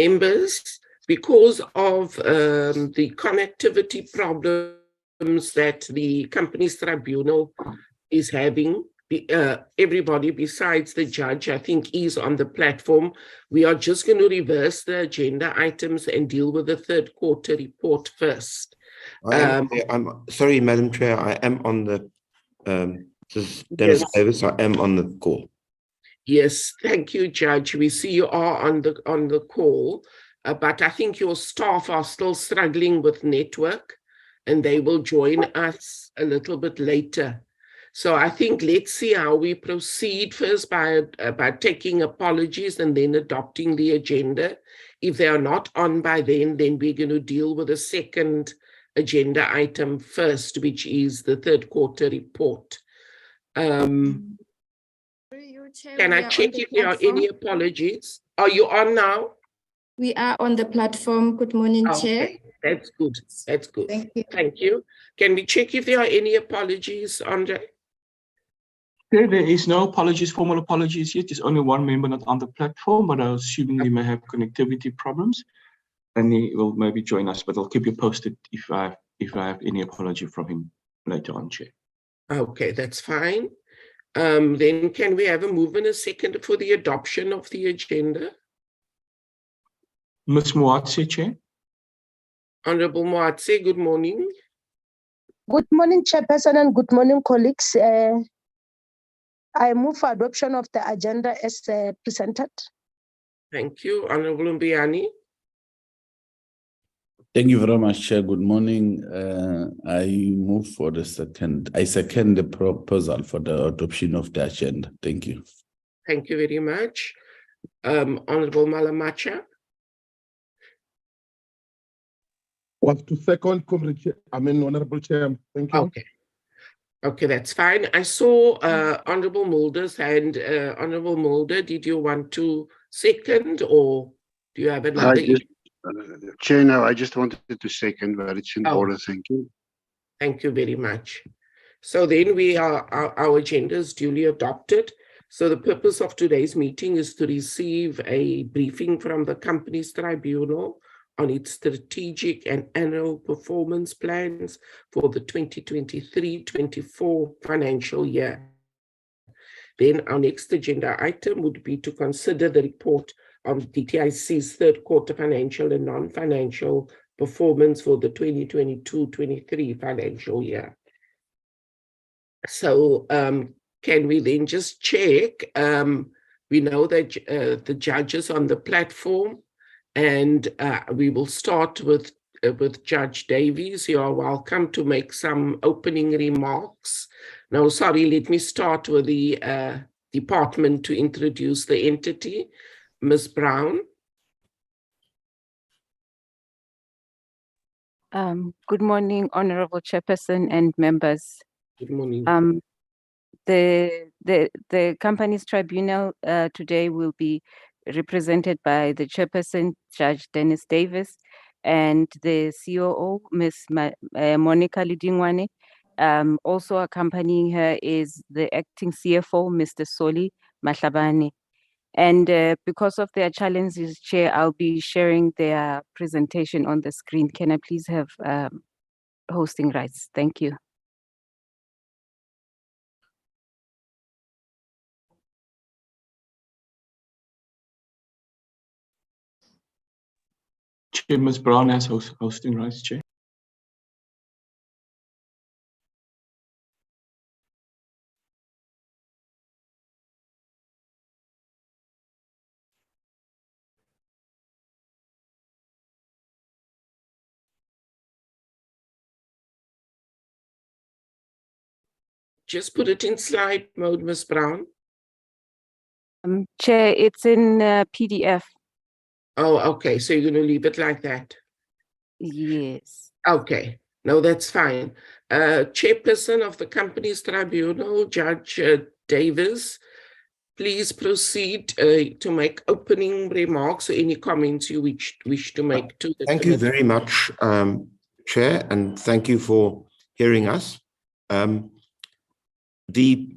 Members, because of the connectivity problems that the Companies Tribunal is having, everybody besides the judge, I think, is on the platform. We are just going to reverse the agenda items and deal with the third quarter report first. I'm sorry, Madam Chair, I am on the, this is Dennis Davis, I am on the call. Yes, thank you, Judge. We see you are on the call, but I think your staff are still struggling with network, and they will join us a little bit later. So I think let's see how we proceed first by taking apologies and then adopting the agenda. If they are not on by then we're going to deal with the second agenda item first, which is the third quarter report. Can I check if there are any apologies? Are you on now? We are on the platform. Good morning, Chair. Okay, that's good. That's good. Thank you. Thank you. Can we check if there are any apologies, Andre? There is no apologies, formal apologies yet. There's only one member not on the platform, but I assume he may have connectivity problems, and he will maybe join us. But I'll keep you posted if I have any apology from him later on, Chair. Okay, that's fine. Then can we have a move and a second for the adoption of the agenda? Ms. Moatse, Chair. Honorable Moatse, good morning. Good morning, Chairperson, and good morning, colleagues. I move for adoption of the agenda as presented. Thank you. Honorable Mbiani. Thank you very much, Chair. Good morning. I move for the second. I second the proposal for the adoption of the agenda. Thank you. Thank you very much. Honorable Malamacha. Was to second, Honorable Chair. Thank you. Okay. Okay, that's fine. I saw Honorable Mulder's hand. Honorable Mulder, did you want to second, or do you have another issue? Chair, no, I just wanted to second, but it's in order. Thank you. Thank you very much. So then our agenda is duly adopted. So the purpose of today's meeting is to receive a briefing from the Companies Tribunal on its strategic and annual performance plans for the 2023-24 financial year. Then our next agenda item would be to consider the report on DTIC's third quarter financial and non-financial performance for the 2022-23 financial year. So can we then just check? We know that the judges on the platform, and we will start with Judge Davies. You are welcome to make some opening remarks. No, sorry, let me start with the department to introduce the entity. Ms. Brown. Good morning, Honorable Chairperson and members. Good morning. The Companies Tribunal today will be represented by the Chairperson, Judge Dennis Davis, and the COO, Ms. Monica Lidingwane. Also accompanying her is the acting CFO, Mr. Soli Mahlabane. And because of their challenges, Chair, I'll be sharing their presentation on the screen. Can I please have hosting rights? Thank you. Chair, Ms. Brown has hosting rights, Chair. Just put it in slide mode, Ms. Brown. Chair, it's in PDF. Oh, okay. So you're going to leave it like that? Yes. Okay. No, that's fine. Chairperson of the Companies Tribunal, Judge Davis, please proceed to make opening remarks or any comments you wish to make to the Thank you very much, Chair, and thank you for hearing us. The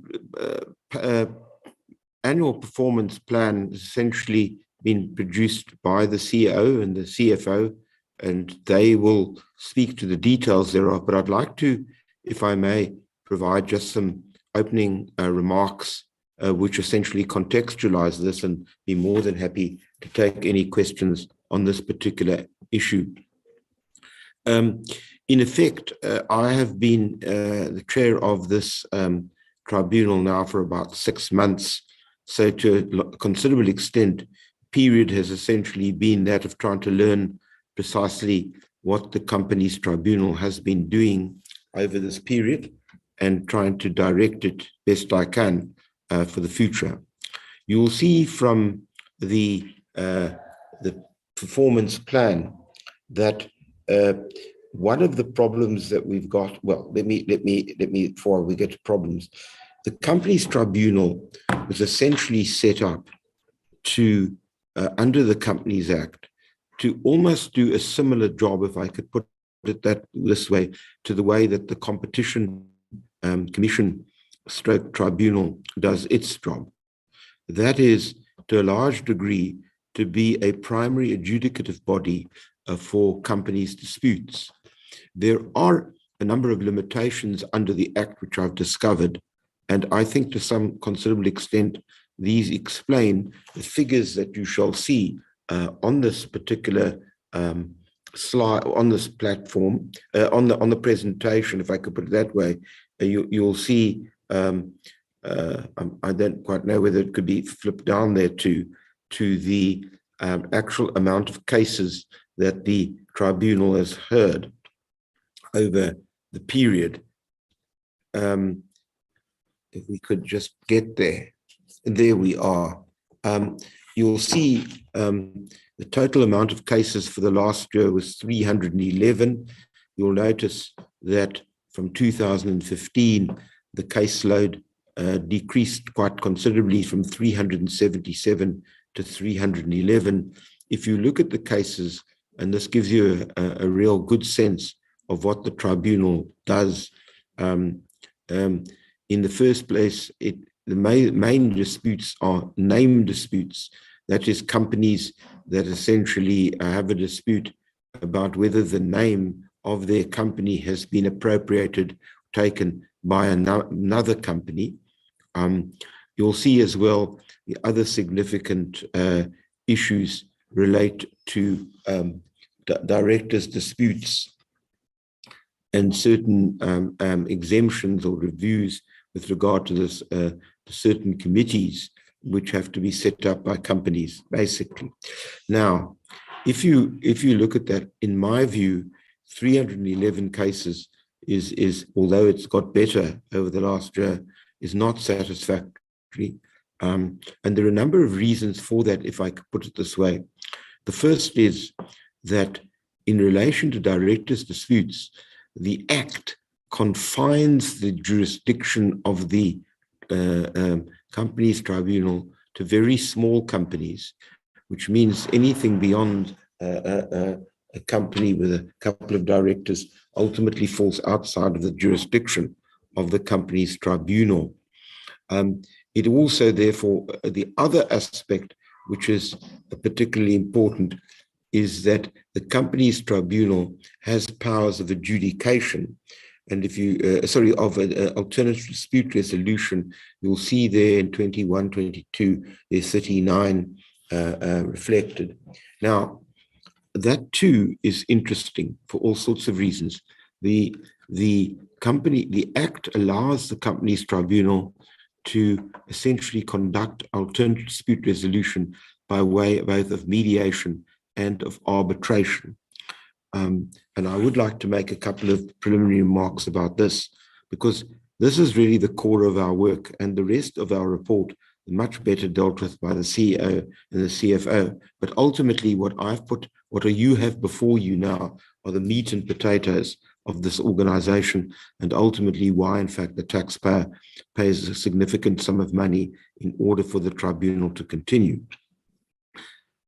annual performance plan is essentially been produced by the CEO and the CFO, and they will speak to the details thereof. But I'd like to, if I may, provide just some opening remarks, which essentially contextualize this, and be more than happy to take any questions on this particular issue. In effect, I have been the chair of this tribunal now for about 6 months. So to a considerable extent, period has essentially been that of trying to learn precisely what the company's tribunal has been doing over this period and trying to direct it best I can for the future. You will see from the performance plan that one of the problems that we've got, well, let me, before we get to problems, the company's tribunal was essentially set up to, under the Companies Act, to almost do a similar job, if I could put it this way, to the way that the Competition Commission stroke tribunal does its job. That is, to a large degree, to be a primary adjudicative body for companies' disputes. There are a number of limitations under the Act which I've discovered, and I think to some considerable extent, these explain the figures that you shall see on this particular slide, on this platform, on the presentation, if I could put it that way. You'll see, I don't quite know whether it could be flipped down there to the actual amount of cases that the tribunal has heard over the period. If we could just get there. There we are. You'll see the total amount of cases for the last year was 311. You'll notice that from 2015, the caseload decreased quite considerably from 377 to 311. If you look at the cases, and this gives you a real good sense of what the tribunal does. In the first place, the main disputes are name disputes. That is, companies that essentially have a dispute about whether the name of their company has been appropriated, taken by another company. You'll see as well the other significant issues relate to directors' disputes and certain exemptions or reviews with regard to this, to certain committees which have to be set up by companies, basically. Now, if you look at that, in my view, 311 cases is although it's got better over the last year, is not satisfactory. And there are a number of reasons for that, if I could put it this way. The first is that in relation to directors' disputes, the Act confines the jurisdiction of the companies tribunal to very small companies, which means anything beyond a company with a couple of directors ultimately falls outside of the jurisdiction of the company's tribunal. It also, therefore, the other aspect, which is particularly important, is that the company's tribunal has powers of adjudication. And if you, of alternative dispute resolution, you'll see there in 21, 22, there's 39 reflected. Now, that too is interesting for all sorts of reasons. The Act allows the company's tribunal to essentially conduct alternative dispute resolution by way both of mediation and of arbitration. And I would like to make a couple of preliminary remarks about this, because this is really the core of our work, and the rest of our report is much better dealt with by the CEO and the CFO. But ultimately, what you have before you now are the meat and potatoes of this organization, and ultimately why, in fact, the taxpayer pays a significant sum of money in order for the tribunal to continue.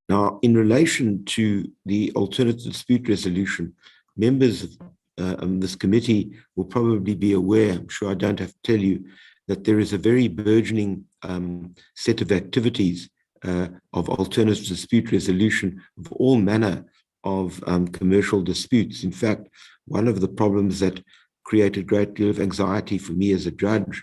Now, in relation to the alternative dispute resolution, members of this committee will probably be aware, I'm sure I don't have to tell you, that there is a very burgeoning set of activities of alternative dispute resolution of all manner of commercial disputes. In fact, one of the problems that created a great deal of anxiety for me as a judge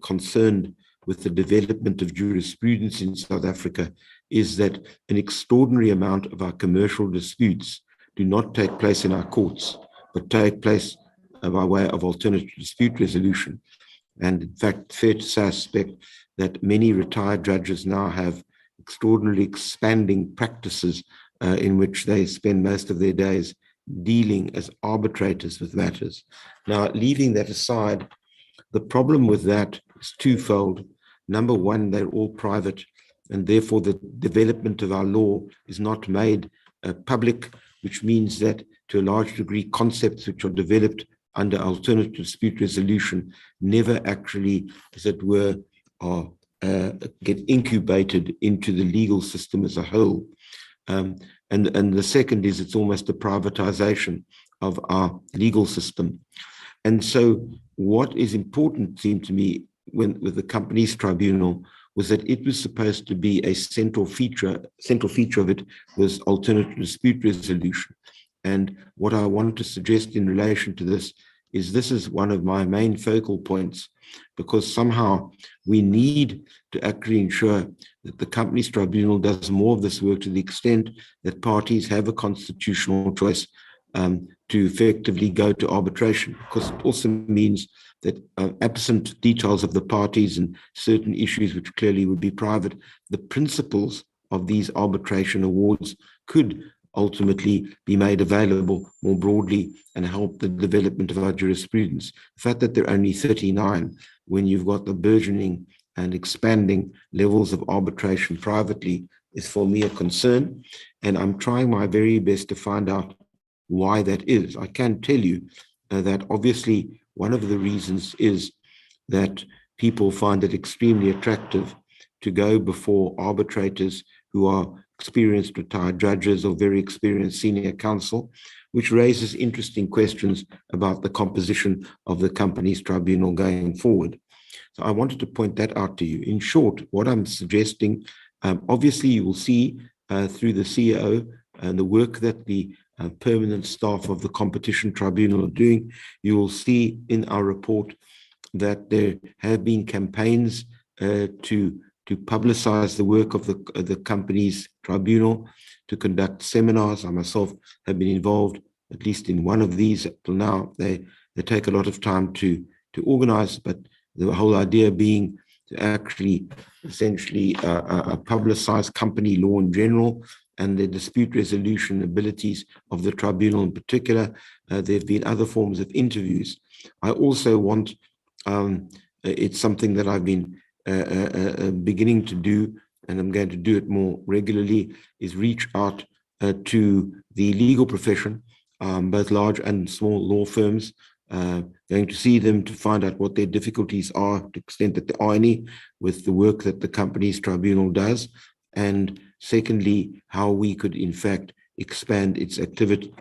concerned with the development of jurisprudence in South Africa is that an extraordinary amount of our commercial disputes do not take place in our courts, but take place by way of alternative dispute resolution. And in fact, fair to suspect that many retired judges now have extraordinarily expanding practices in which they spend most of their days dealing as arbitrators with matters. Now, leaving that aside, the problem with that is twofold. Number one, they're all private, and therefore the development of our law is not made public, which means that to a large degree, concepts which are developed under alternative dispute resolution never actually, as it were, are get incubated into the legal system as a whole. And the second is it's almost a privatization of our legal system. And so what is important, seemed to me, with the Companies Tribunal, was that it was supposed to be a central feature of it was alternative dispute resolution. And what I want to suggest in relation to this is one of my main focal points, because somehow we need to actually ensure that the Companies Tribunal does more of this work to the extent that parties have a constitutional choice to effectively go to arbitration, because it also means that absent details of the parties and certain issues which clearly would be private, the principles of these arbitration awards could ultimately be made available more broadly and help the development of our jurisprudence. The fact that there are only 39 when you've got the burgeoning and expanding levels of arbitration privately is for me a concern, and I'm trying my very best to find out why that is. I can tell you that obviously one of the reasons is that people find it extremely attractive to go before arbitrators who are experienced retired judges or very experienced senior counsel, which raises interesting questions about the composition of the Companies Tribunal going forward. So I wanted to point that out to you. In short, what I'm suggesting, obviously you will see through the CEO and the work that the permanent staff of the Competition Tribunal are doing, you will see in our report that there have been campaigns to publicize the work of the Companies Tribunal, to conduct seminars. I myself have been involved at least in one of these up till now. They take a lot of time to organize, but the whole idea being to actually essentially publicize company law in general and the dispute resolution abilities of the tribunal in particular. There have been other forms of interviews. I also want, it's something that I've been beginning to do, and I'm going to do it more regularly, is reach out to the legal profession, both large and small law firms, going to see them to find out what their difficulties are, to the extent that there are any, with the work that the Companies Tribunal does, and secondly, how we could in fact expand its activity.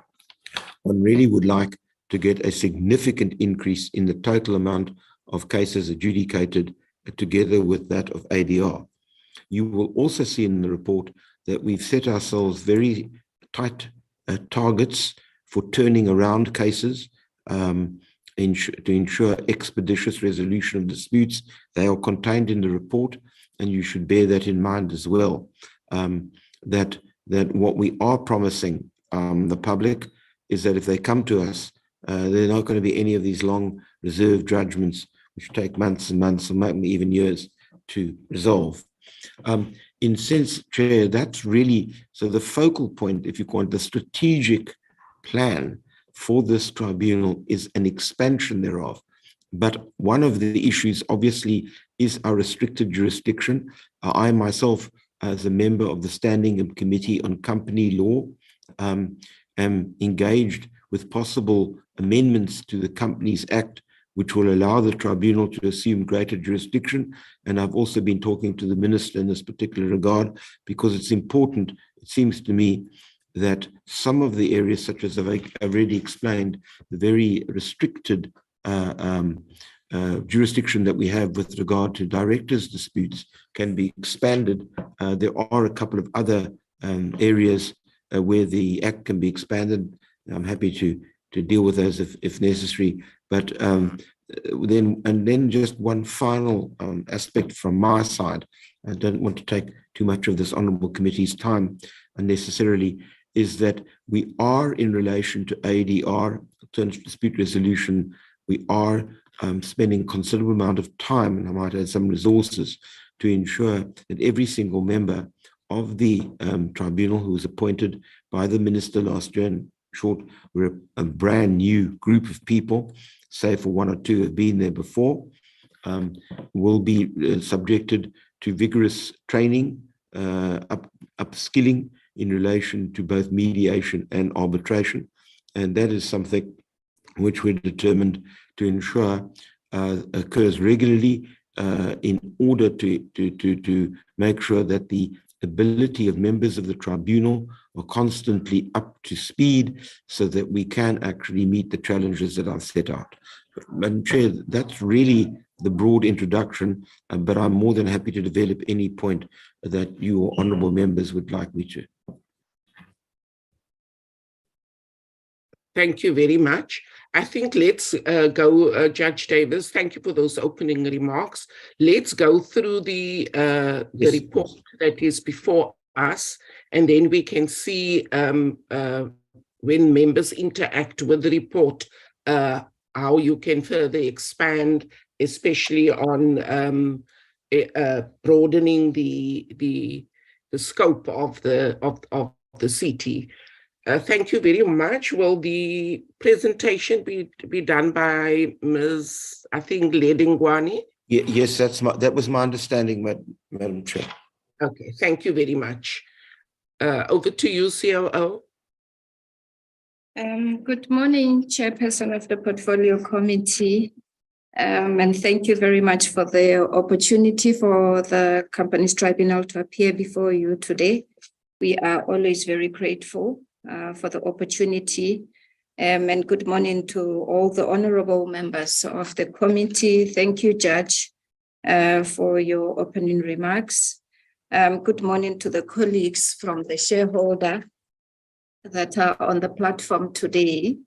One really would like to get a significant increase in the total amount of cases adjudicated together with that of ADR. You will also see in the report that we've set ourselves very tight targets for turning around cases to ensure expeditious resolution of disputes. They are contained in the report, and you should bear that in mind as well. That what we are promising the public is that if they come to us, there are not going to be any of these long reserved judgments which take months and months or maybe even years to resolve. In sense, Chair, that's really, so the focal point, if you want, the strategic plan for this tribunal is an expansion thereof. But one of the issues obviously is our restricted jurisdiction. I myself, as a member of the Standing Committee on Company Law, am engaged with possible amendments to the Companies Act, which will allow the tribunal to assume greater jurisdiction. And I've also been talking to the minister in this particular regard, because it's important, it seems to me, that some of the areas, such as I've already explained, the very restricted jurisdiction that we have with regard to directors' disputes can be expanded There are a couple of other areas where the Act can be expanded. I'm happy to deal with those if necessary. But then just one final aspect from my side, I don't want to take too much of this Honourable Committee's time unnecessarily, is that we are, in relation to ADR, Alternative Dispute Resolution, we are spending considerable amount of time, and I might add some resources, to ensure that every single member of the tribunal who was appointed by the Minister last year, in short, we're a brand new group of people, save for one or two who have been there before, will be subjected to vigorous training, upskilling in relation to both mediation and arbitration. And that is something which we're determined to ensure occurs regularly in order to make sure that the ability of members of the tribunal are constantly up to speed so that we can actually meet the challenges that are set out. Madam Chair, that's really the broad introduction, but I'm more than happy to develop any point that you honourable members would like me to. Thank you very much. I think let's go, Judge Davis. Thank you for those opening remarks. Let's go through the report that is before us, and then we can see when members interact with the report, how you can further expand, especially on broadening the scope of the CT. Thank you very much. Will the presentation be done by Ms. I think Ledingwani? Yes, that was my understanding, Madam Chair. Okay, thank you very much. Over to you, COO. Good morning, Chairperson of the Portfolio Committee. And thank you very much for the opportunity for the Companies Tribunal to appear before you today. We are always very grateful for the opportunity. And good morning to all the honorable members of the committee. Thank you, Judge, for your opening remarks. Good morning to the colleagues from the shareholder that are on the platform today.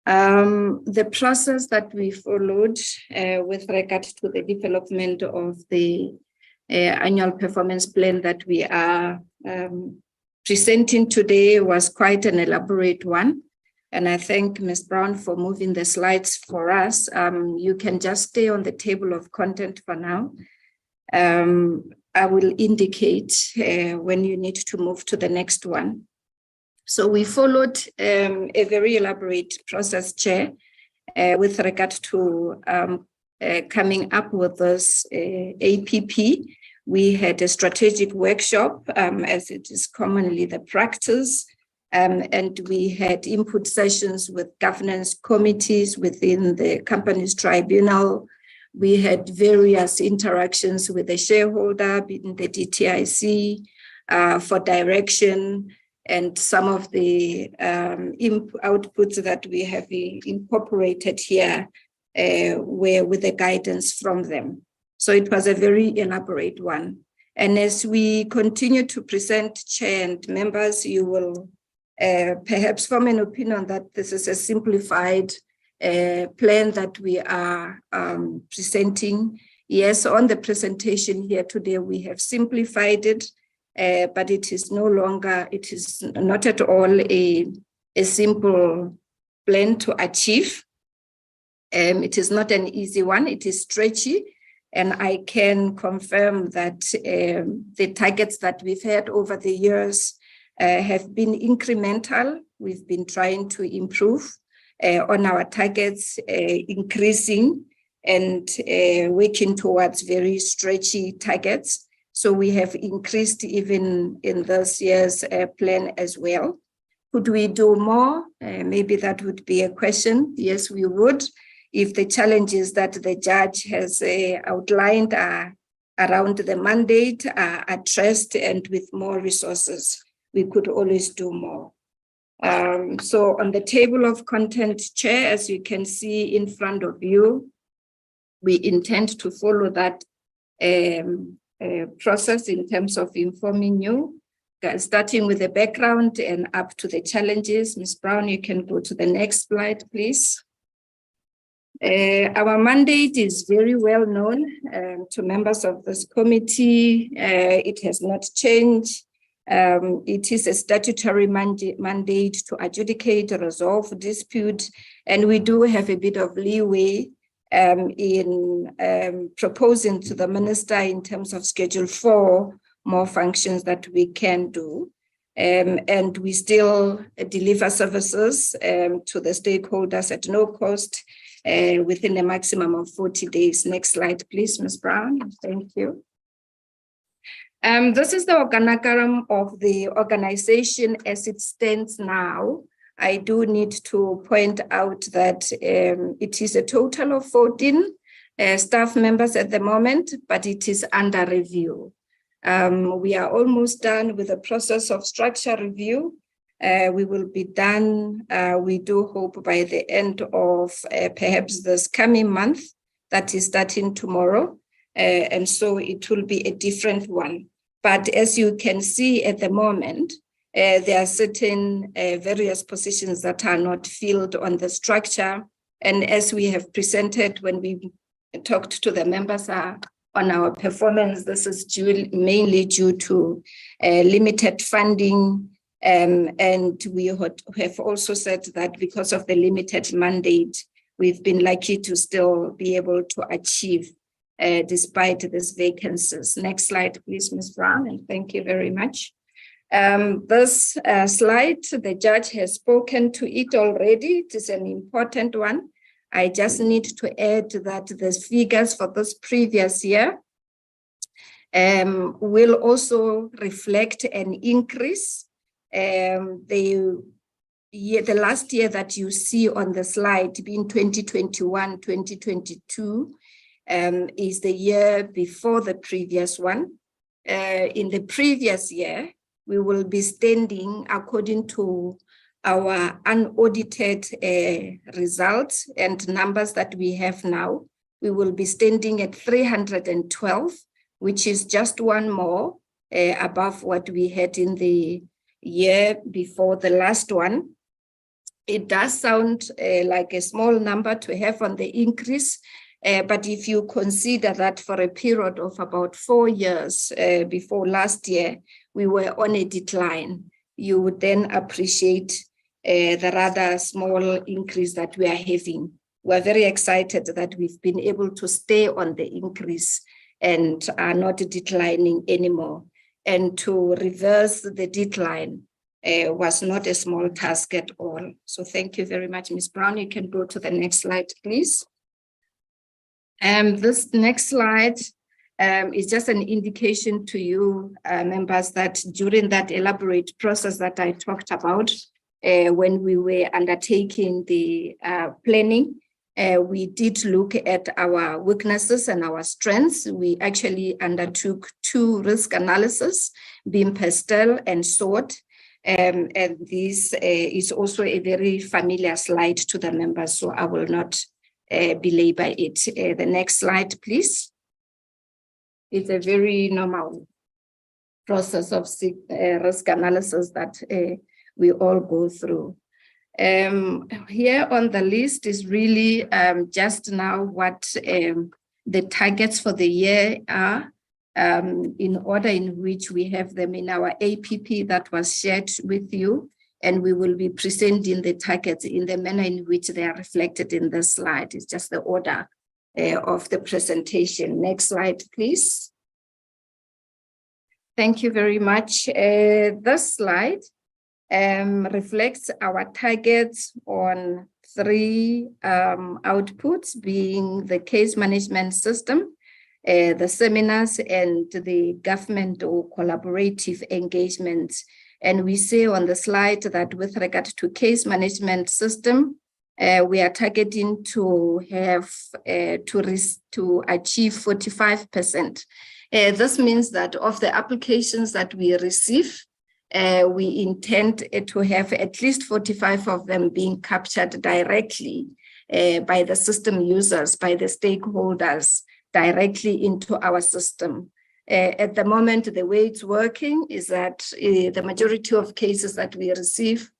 The process that we followed with regard to the development of the annual performance plan that we are presenting today was quite an elaborate one. And I thank Ms. Brown for moving the slides for us. You can just stay on the table of content for now. I will indicate when you need to move to the next one. So we followed a very elaborate process, Chair, with regard to coming up with this APP. We had a strategic workshop, as it is commonly the practice, and we had input sessions with governance committees within the Companies Tribunal. We had various interactions with the shareholder, being the DTIC, for direction, and some of the outputs that we have incorporated here were with the guidance from them. So it was a very elaborate one. And as we continue to present, Chair and members, you will perhaps form an opinion that this is a simplified plan that we are presenting. Yes, on the presentation here today, we have simplified it, but it is no longer, it is not at all a simple plan to achieve. It is not an easy one, it is stretchy. And I can confirm that the targets that we've had over the years have been incremental. We've been trying to improve on our targets, increasing and working towards very stretchy targets. So we have increased even in this year's plan as well. Could we do more? Maybe that would be a question. Yes, we would. If the challenges that the judge has outlined are around the mandate are addressed and with more resources, we could always do more. So on the table of content, Chair, as you can see in front of you, we intend to follow that process in terms of informing you, starting with the background and up to the challenges. Ms. Brown, you can go to the next slide, please. Our mandate is very well known to members of this committee. It has not changed. It is a statutory mandate to adjudicate, resolve dispute, and we do have a bit of leeway in proposing to the minister in terms of Schedule 4 more functions that we can do. And we still deliver services to the stakeholders at no cost within a maximum of 40 days. Next slide, please, Ms. Brown. Thank you. This is the organogram of the organization as it stands now. I do need to point out that it is a total of 14 staff members at the moment, but it is under review. We are almost done with the process of structure review. We will be done, we do hope, by the end of perhaps this coming month, that is starting tomorrow. And so it will be a different one. But as you can see at the moment, there are certain various positions that are not filled on the structure. And as we have presented when we talked to the members on our performance, this is mainly due to limited funding. And we have also said that because of the limited mandate, we've been lucky to still be able to achieve despite these vacancies. Next slide, please, Ms. Brown, and thank you very much. This slide, the judge has spoken to it already. It is an important one. I just need to add that the figures for this previous year will also reflect an increase. The last year that you see on the slide being 2021, 2022 is the year before the previous one. In the previous year, we will be standing according to our unaudited results and numbers that we have now. We will be standing at 312, which is just one more above what we had in the year before the last one. It does sound like a small number to have on the increase, but if you consider that for a period of about 4 years before last year, we were on a decline, you would then appreciate the rather small increase that we are having. We're very excited that we've been able to stay on the increase and are not declining anymore. And to reverse the decline was not a small task at all. So thank you very much, Ms. Brown. You can go to the next slide, please. This next slide is just an indication to you, members, that during that elaborate process that I talked about, when we were undertaking the planning, we did look at our weaknesses and our strengths. We actually undertook 2 risk analyses, being PESTEL and SWOT. And this is also a very familiar slide to the members, so I will not belabor it. The next slide, please. It's a very normal process of risk analysis that we all go through. Here on the list is really just now what the targets for the year are, in order in which we have them in our APP that was shared with you, and we will be presenting the targets in the manner in which they are reflected in this slide. It's just the order of the presentation. Next slide, please. Thank you very much. This slide reflects our targets on 3 outputs, being the case management system, the seminars, and the government or collaborative engagements. And we say on the slide that with regard to case management system, we are targeting to have to achieve 45%. This means that of the applications that we receive, we intend to have at least 45 of them being captured directly by the system users, by the stakeholders, directly into our system. At the moment, the way it's working is that the majority of cases that we receive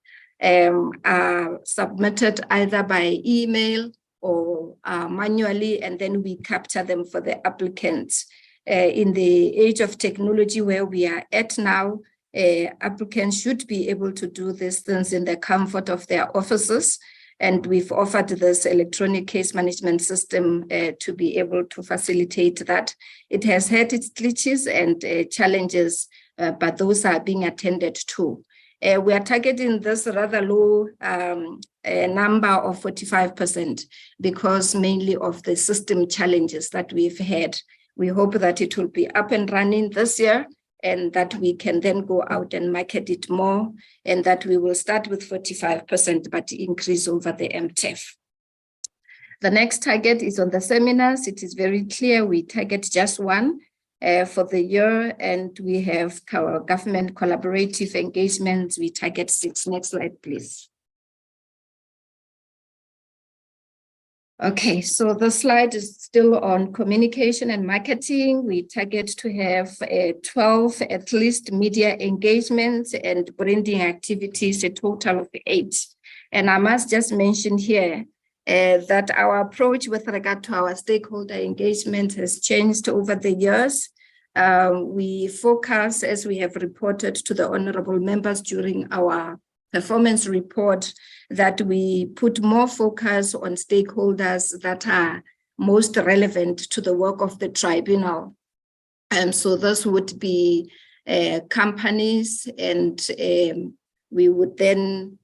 are submitted either by email or manually, and then we capture them for the applicants. In the age of technology where we are at now, applicants should be able to do these things in the comfort of their offices. And we've offered this electronic case management system to be able to facilitate that. It has had its glitches and challenges, but those are being attended to. We are targeting this rather low number of 45% because mainly of the system challenges that we've had. We hope that it will be up and running this year and that we can then go out and market it more, and that we will start with 45%, but increase over the MTEF. The next target is on the seminars. It is very clear we target just one for the year, and we have our government collaborative engagements. We target 6. Next slide, please. Okay, so the slide is still on communication and marketing. We target to have 12 at least media engagements and branding activities, a total of 8. And I must just mention here that our approach with regard to our stakeholder engagement has changed over the years. We focus, as we have reported to the honorable members during our performance report, that we put more focus on stakeholders that are most relevant to the work of the tribunal. And so this would be companies, and we would then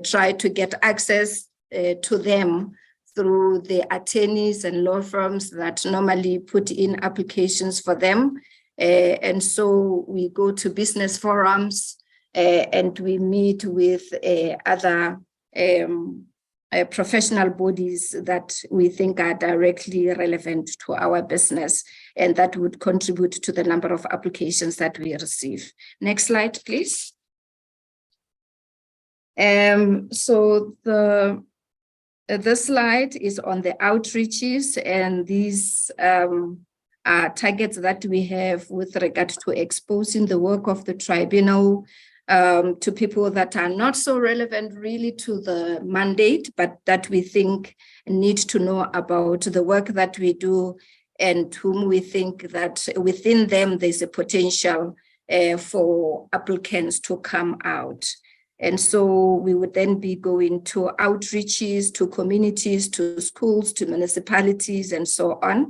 try to get access to them through the attorneys and law firms that normally put in applications for them. And so we go to business forums and we meet with other professional bodies that we think are directly relevant to our business, and that would contribute to the number of applications that we receive. Next slide, please. So this slide is on the outreaches, and these are targets that we have with regard to exposing the work of the tribunal to people that are not so relevant really to the mandate, but that we think need to know about the work that we do, and whom we think that within them there's a potential for applicants to come out. And so we would then be going to outreaches, to communities, to schools, to municipalities, and so on.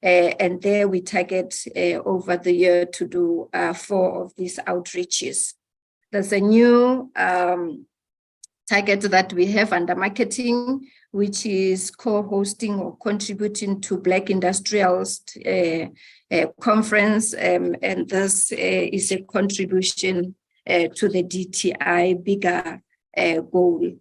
And there we target over the year to do 4 of these outreaches. There's a new target that we have under marketing, which is co-hosting or contributing to Black Industrialist Conference. And this is a contribution to the DTI bigger goal.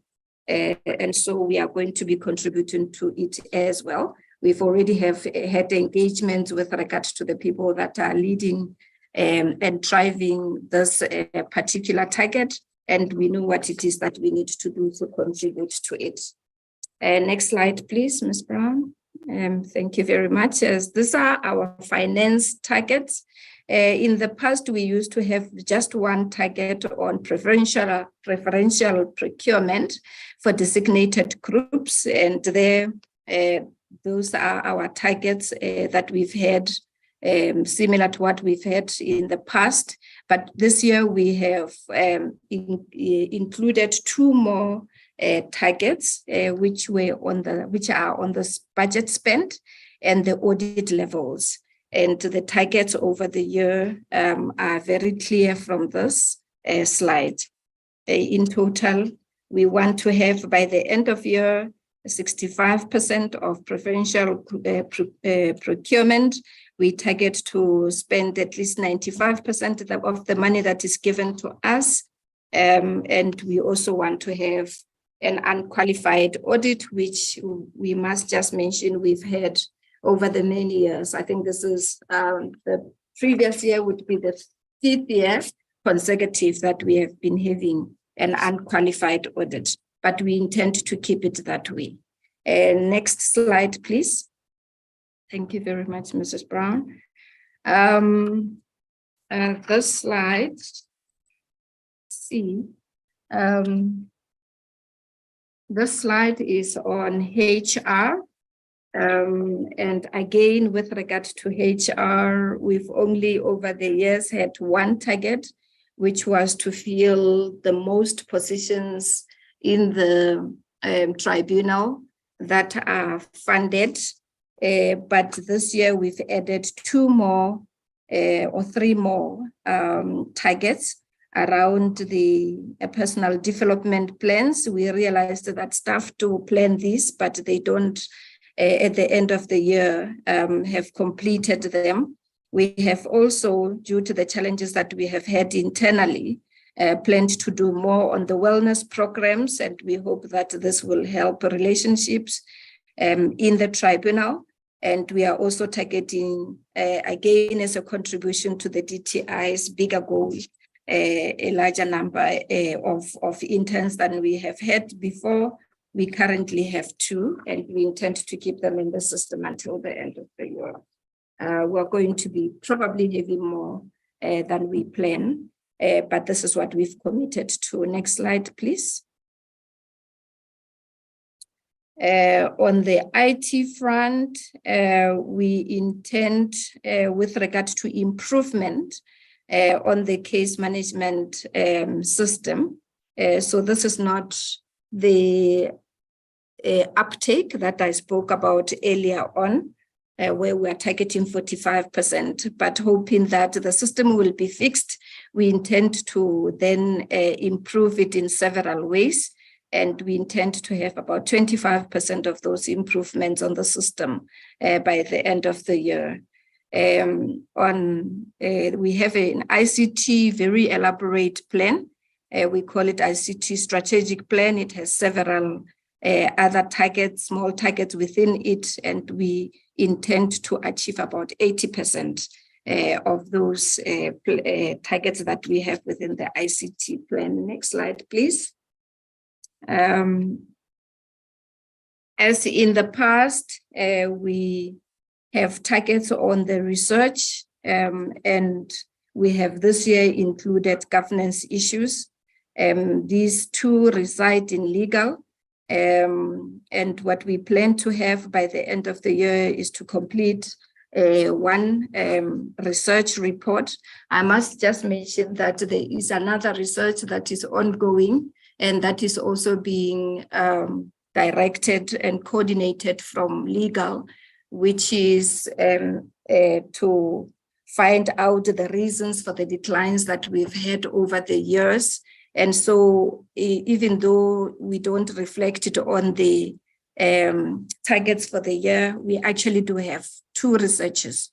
And so we are going to be contributing to it as well. We've already had engagement with regard to the people that are leading and driving this particular target, and we know what it is that we need to do to contribute to it. Next slide, please, Ms. Brown. Thank you very much. As these are our finance targets. In the past, we used to have just one target on preferential procurement for designated groups, and there those are our targets that we've had, similar to what we've had in the past. But this year we have included 2 more targets, which are on the budget spend and the audit levels. And the targets over the year are very clear from this slide. In total, we want to have by the end of year 65% of preferential procurement. We target to spend at least 95% of the money that is given to us. And we also want to have an unqualified audit, which we must just mention we've had over the many years. I think this is the previous year would be the 5th year consecutive that we have been having an unqualified audit, but we intend to keep it that way. Next slide, please. Thank you very much, Mrs. Brown. This slide, this slide is on HR. And again, with regard to HR, we've only over the years had one target, which was to fill the most positions in the tribunal that are funded. But this year we've added 2 more or 3 more targets around the personal development plans. We realized that staff do plan this, but they don't at the end of the year have completed them. We have also, due to the challenges that we have had internally, planned to do more on the wellness programs, and we hope that this will help relationships in the tribunal. And we are also targeting, again, as a contribution to the DTI's bigger goal, a larger number of interns than we have had before. We currently have 2, and we intend to keep them in the system until the end of the year. We're going to be probably having more than we plan, but this is what we've committed to. Next slide, please. On the IT front, we intend, with regard to improvement on the case management system. So this is not the uptake that I spoke about earlier on, where we are targeting 45%, but hoping that the system will be fixed. We intend to then improve it in several ways, and we intend to have about 25% of those improvements on the system by the end of the year. We have an ICT very elaborate plan. We call it ICT strategic plan. It has several other targets, small targets within it, and we intend to achieve about 80% of those targets that we have within the ICT plan. Next slide, please. As in the past, we have targets on the research, and we have this year included governance issues. These 2 reside in legal. And what we plan to have by the end of the year is to complete 1 research report. I must just mention that there is another research that is ongoing, and that is also being directed and coordinated from legal, which is to find out the reasons for the declines that we've had over the years. And so even though we don't reflect it on the targets for the year, we actually do have 2 researches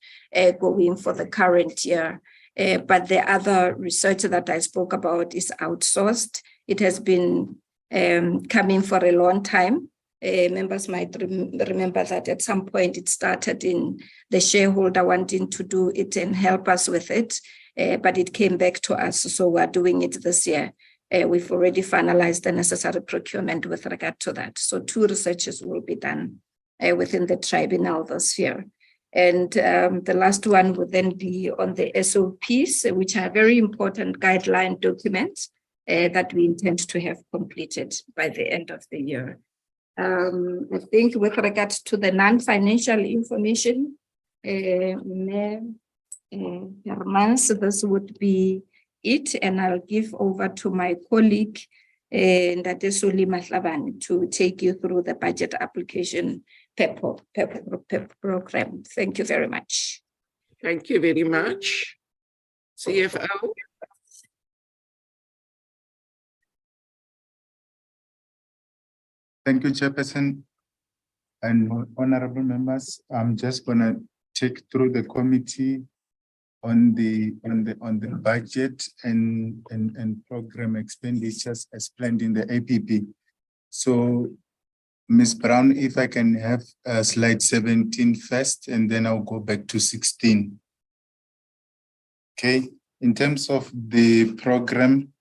going for the current year. But the other research that I spoke about is outsourced. It has been coming for a long time. Members might remember that at some point it started in the shareholder wanting to do it and help us with it, but it came back to us, so we're doing it this year. We've already finalized the necessary procurement with regard to that. So 2 researches will be done within the tribunal this year. And the last one would then be on the SOPs, which are very important guideline documents that we intend to have completed by the end of the year. I think with regard to the non-financial information, Hermans, this would be it, and I'll give over to my colleague, Ndadesuli Mahlabane, to take you through the budget application program. Thank you very much. Thank you very much. CFO. Thank you, Chairperson and honorable members. I'm just going to take through the committee on the budget and program expenditures as planned in the APP. So, Ms. Brown, if I can have slide 17 first, and then I'll go back to 16. Okay, in terms of the program,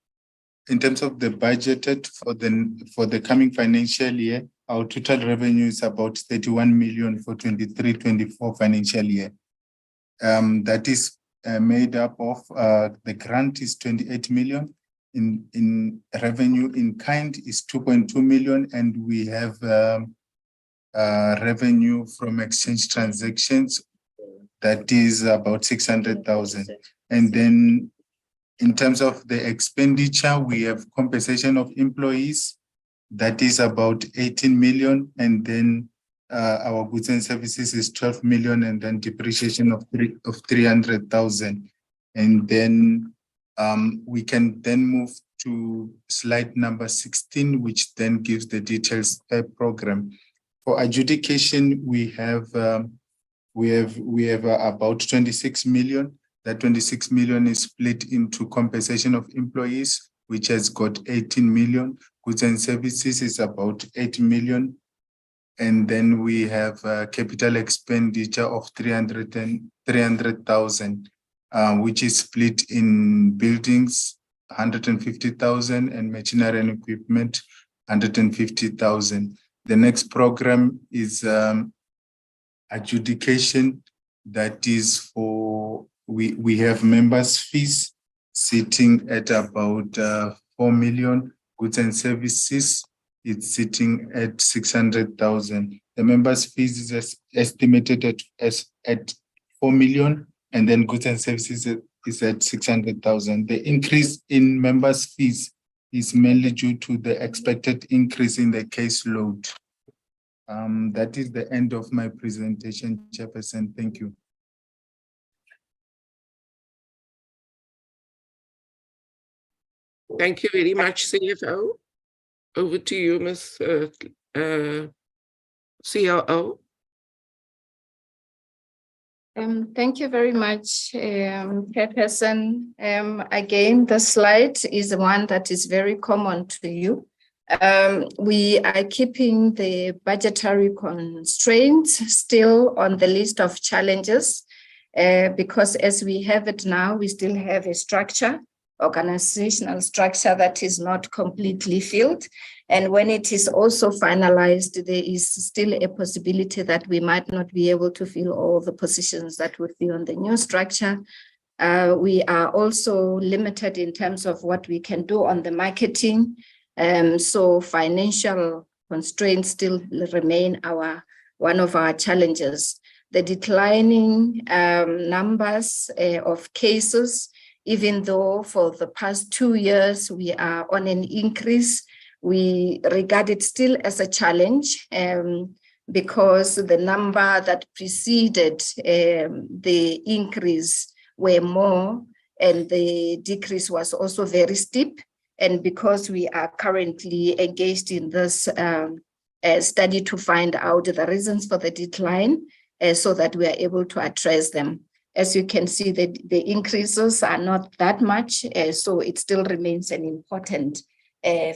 in terms of the budgeted for the coming financial year, our total revenue is about 31 million for 23-24 financial year. that is made up of the grant is 28 million. In revenue in kind is 2.2 million, and we have revenue from exchange transactions that is about 600,000. And then in terms of the expenditure, we have compensation of employees that is about 18 million, and then our goods and services is 12 million, and then depreciation of 300,000. And then we can then move to slide number 16, which then gives the details per program. For adjudication, we have about 26 million. That 26 million is split into compensation of employees, which has got 18 million. Goods and services is about 8 million. And then we have capital expenditure of 300,000, which is split in buildings, 150,000, and machinery and equipment, 150,000. The next program is adjudication. That is for, we have members' fees sitting at about 4 million. Goods and services, it's sitting at 600,000. The members' fees is estimated at 4 million, and then goods and services is at 600,000. The increase in members' fees is mainly due to the expected increase in the caseload. That is the end of my presentation, Chairperson. Thank you. Thank you very much, CFO. Over to you, Ms. COO. Thank you very much, Chairperson. Again, the slide is one that is very common to you. We are keeping the budgetary constraints still on the list of challenges because as we have it now, we still have a structure, organizational structure that is not completely filled. And when it is also finalized, there is still a possibility that we might not be able to fill all the positions that would be on the new structure. We are also limited in terms of what we can do on the marketing. So financial constraints still remain one of our challenges. The declining numbers of cases, even though for the past 2 years we are on an increase, we regard it still as a challenge because the number that preceded the increase were more, and the decrease was also very steep. And because we are currently engaged in this study to find out the reasons for the decline so that we are able to address them. As you can see, the increases are not that much, so it still remains an important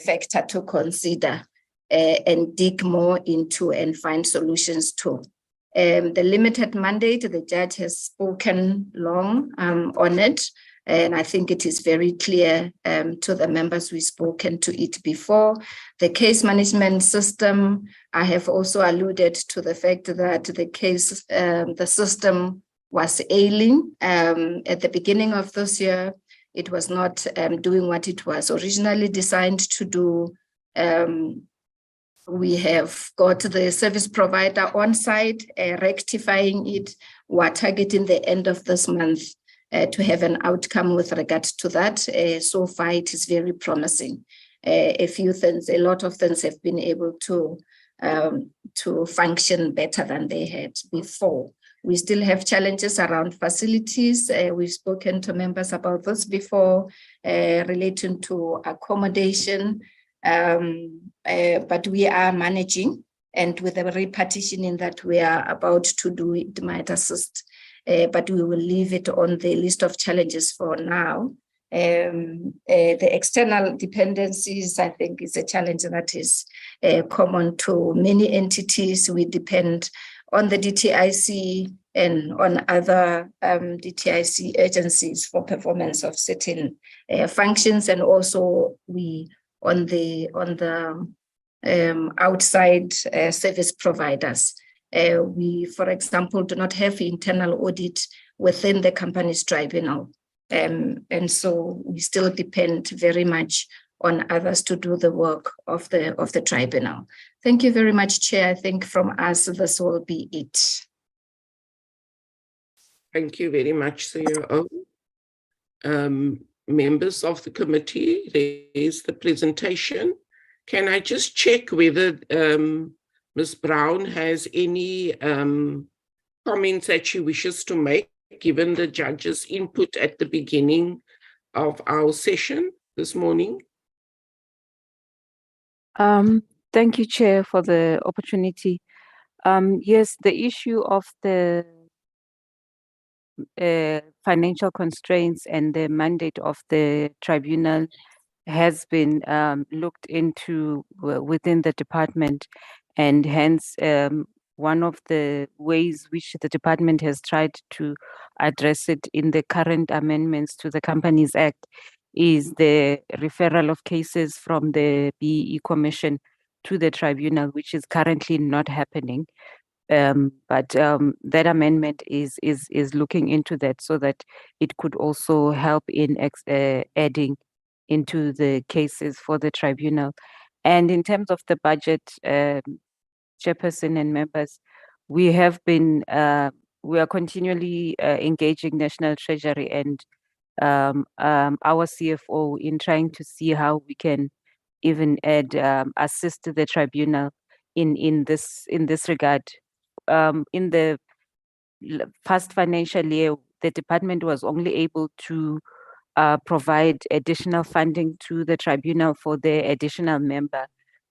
factor to consider and dig more into and find solutions to. The limited mandate, the judge has spoken long on it, and I think it is very clear to the members we've spoken to it before. The case management system, I have also alluded to the fact that the system was ailing at the beginning of this year. It was not doing what it was originally designed to do. We have got the service provider on site rectifying it. We're targeting the end of this month to have an outcome with regard to that. So far, it is very promising. A lot of things have been able to function better than they had before. We still have challenges around facilities. We've spoken to members about this before, relating to accommodation, but we are managing, and with the repartitioning that we are about to do, it might assist, but we will leave it on the list of challenges for now. The external dependencies, I think, is a challenge that is common to many entities. We depend on the DTIC and on other DTIC agencies for performance of certain functions, and also we on the outside service providers. We, for example, do not have internal audit within the company's tribunal. And so we still depend very much on others to do the work of the tribunal. Thank you very much, Chair. I think from us, this will be it. Thank you very much, CEO. Members of the committee, there is the presentation. Can I just check whether Ms. Brown has any comments that she wishes to make, given the judge's input at the beginning of our session this morning? Thank you, Chair, for the opportunity. Yes, the issue of the financial constraints and the mandate of the tribunal has been looked into within the department, and hence one of the ways which the department has tried to address it in the current amendments to the Companies Act is the referral of cases from the BEE Commission to the tribunal, which is currently not happening. But that amendment is looking into that so that it could also help in adding into the cases for the tribunal. And in terms of the budget, chairperson and members, we have been, we are continually engaging National Treasury and our CFO in trying to see how we can even add, assist the tribunal in this regard. In the past financial year, the department was only able to provide additional funding to the tribunal for the additional member,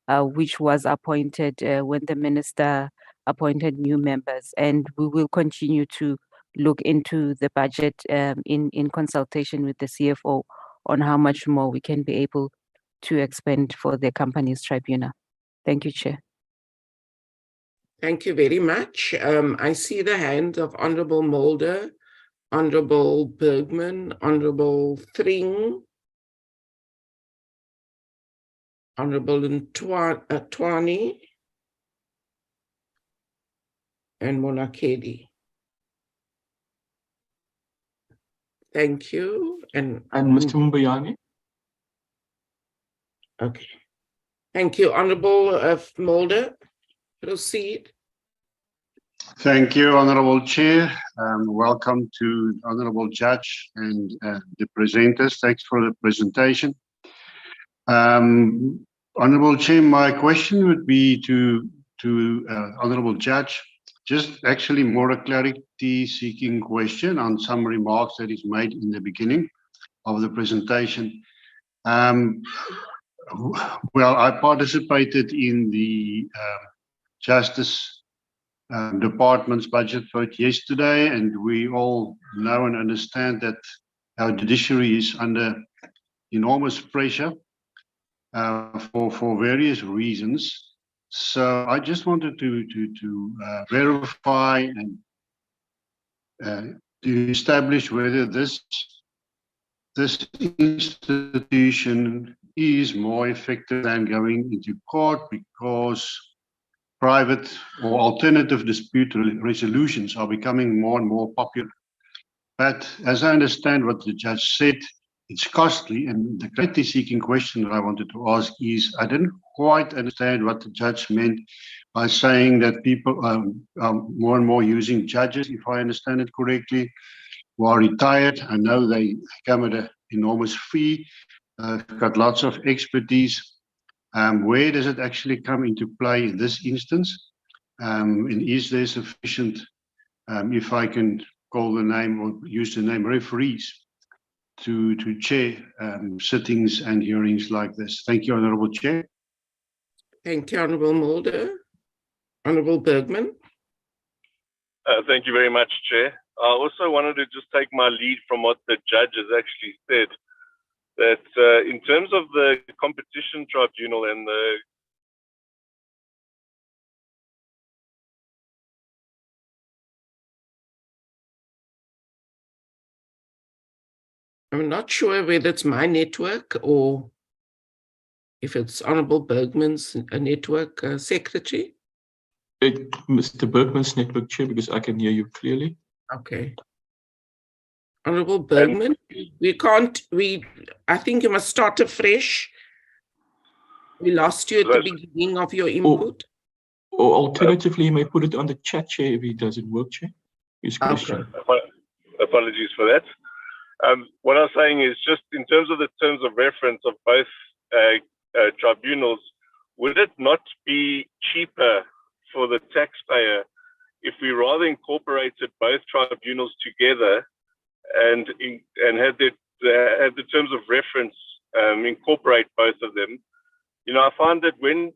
which was appointed when the minister appointed new members. And we will continue to look into the budget in consultation with the CFO on how much more we can be able to expend for the company's tribunal. Thank you, Chair. Thank you very much. I see the hand of Honorable Mulder, Honorable Bergman, Honorable Thring, Honorable Twani, and Monakedi. Thank you. And Mr. Mbayani. Okay. Thank you, Honorable Mulder. Proceed. Thank you, Honorable Chair. Welcome to Honorable Judge and the presenters. Thanks for the presentation. Honorable Chair, my question would be to Honorable Judge, just actually more a clarity-seeking question on some remarks that is made in the beginning of the presentation. Well, I participated in the Justice Department's budget vote yesterday, and we all know and understand that our judiciary is under enormous pressure for various reasons. So I just wanted to verify and to establish whether this institution is more effective than going into court, because private or alternative dispute resolutions are becoming more and more popular. But as I understand what the judge said, it's costly. And the clarity-seeking question that I wanted to ask is, I didn't quite understand what the judge meant by saying that people are more and more using judges, if I understand it correctly, who are retired. I know they come at an enormous fee, got lots of expertise. Where does it actually come into play in this instance? And is there sufficient, if I can call the name or use the name, referees to chair sittings and hearings like this? Thank you, Honourable Chair. Thank you, Honourable Mulder. Honourable Bergman. Thank you very much, Chair. I also wanted to just take my lead from what the judge has actually said, that in terms of the competition tribunal and the I'm not sure whether it's my network or if it's Honourable Bergman's network secretary. Mr. Bergman's network, Chair, because I can hear you clearly. Okay. Honorable Bergman, I think you must start afresh. We lost you at the beginning of your input. Or alternatively, you may put it on the chat, Chair, if it doesn't work, Chair. Okay. Apologies for that. What I was saying is just in terms of the terms of reference of both tribunals, would it not be cheaper for the taxpayer if we rather incorporated both tribunals together and had the terms of reference incorporate both of them? You know, I find that when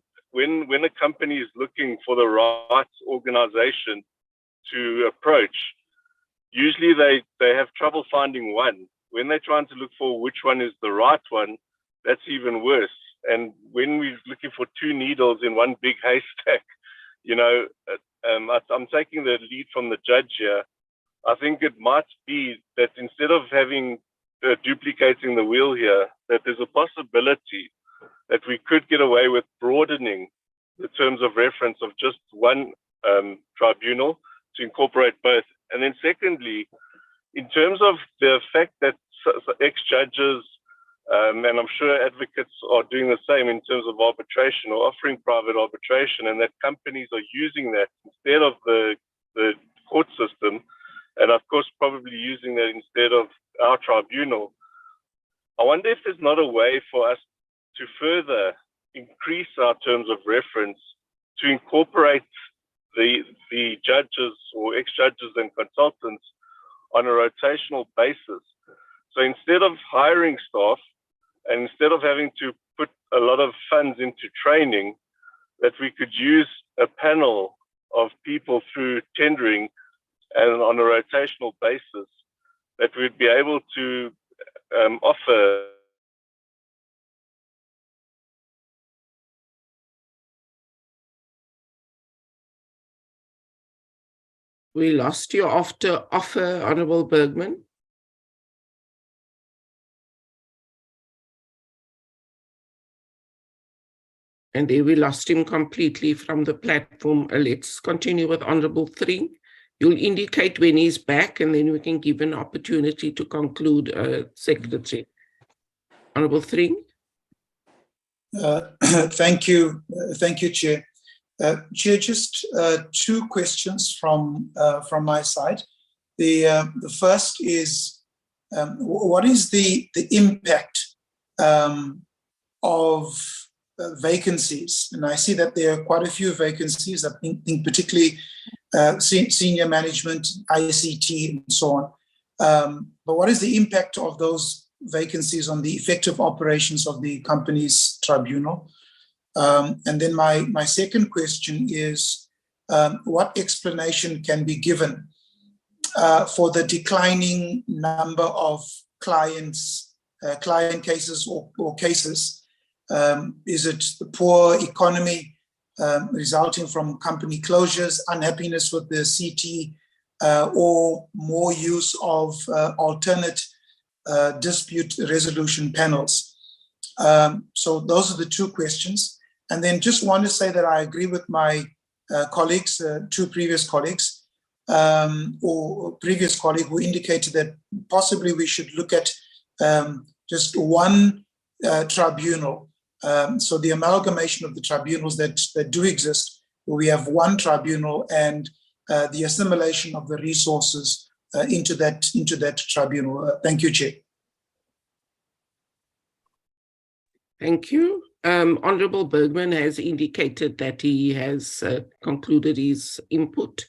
a company is looking for the right organization to approach, usually they have trouble finding one. When they're trying to look for which one is the right one, that's even worse. And when we're looking for two needles in one big haystack, you know, I'm taking the lead from the judge here. I think it might be that instead of having duplicating the wheel here, that there's a possibility that we could get away with broadening the terms of reference of just one tribunal to incorporate both. And then secondly, in terms of the fact that ex-judges, and I'm sure advocates are doing the same in terms of arbitration or offering private arbitration, and that companies are using that instead of the court system, and of course probably using that instead of our tribunal. I wonder if there's not a way for us to further increase our terms of reference to incorporate the judges or ex-judges and consultants on a rotational basis. So instead of hiring staff and instead of having to put a lot of funds into training, that we could use a panel of people through tendering and on a rotational basis, that we'd be able to offer We lost you after offer, Honorable Bergman. And there we lost him completely from the platform. Let's continue with Honorable Thring. You'll indicate when he's back, and then we can give an opportunity to conclude, Secretary. Honorable Thring. Thank you, Chair. Chair, just two questions from my side. The first is, what is the impact of vacancies? And I see that there are quite a few vacancies, I think particularly senior management, ICT, and so on. But what is the impact of those vacancies on the effective operations of the company's tribunal? And then my second question is, what explanation can be given for the declining number of client cases or cases? Is it the poor economy resulting from company closures, unhappiness with the CT, or more use of alternate dispute resolution panels? So those are the two questions. And then just want to say that I agree with my colleagues, two previous colleagues, or previous colleague who indicated that possibly we should look at just one tribunal. So the amalgamation of the tribunals that do exist, where we have one tribunal and the assimilation of the resources into that tribunal. Thank you, Chair. Thank you. Honorable Bergman has indicated that he has concluded his input.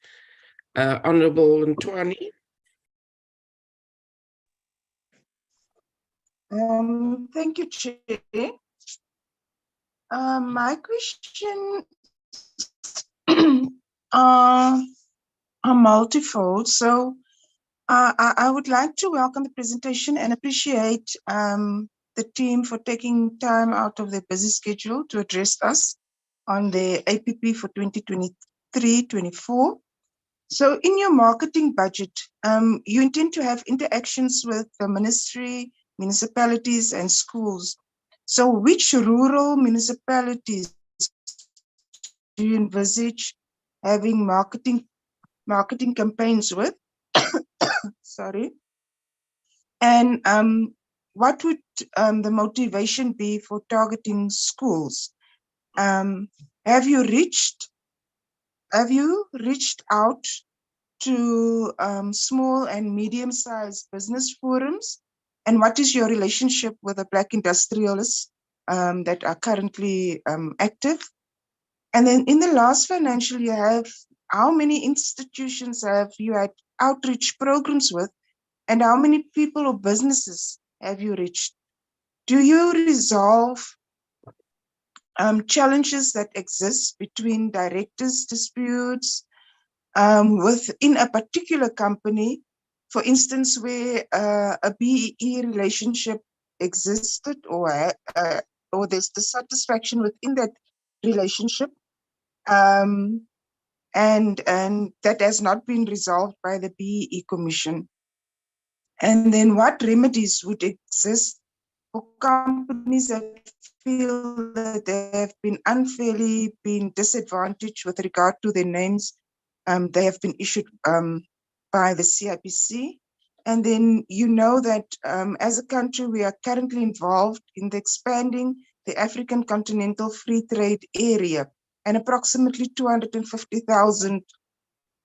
Honorable Ntwani. Thank you, Chair. My question are multifold. So I would like to welcome the presentation and appreciate the team for taking time out of their busy schedule to address us on the APP for 2023-24. So in your marketing budget, you intend to have interactions with the ministry, municipalities, and schools. So which rural municipalities do you envisage having marketing campaigns with. Sorry. And what would the motivation be for targeting schools? Have you reached out to small and medium-sized business forums? And what is your relationship with the Black industrialists that are currently active? And then in the last financial year, how many institutions have you had outreach programs with? And how many people or businesses have you reached? Do you resolve challenges that exist between directors' disputes within a particular company, for instance, where a BEE relationship existed or there's dissatisfaction within that relationship, and that has not been resolved by the BEE Commission? And then what remedies would exist for companies that feel that they have been unfairly disadvantaged with regard to their names? They have been issued by the CIPC. And then you know that as a country, we are currently involved in expanding the African Continental Free Trade Area, and approximately 250,000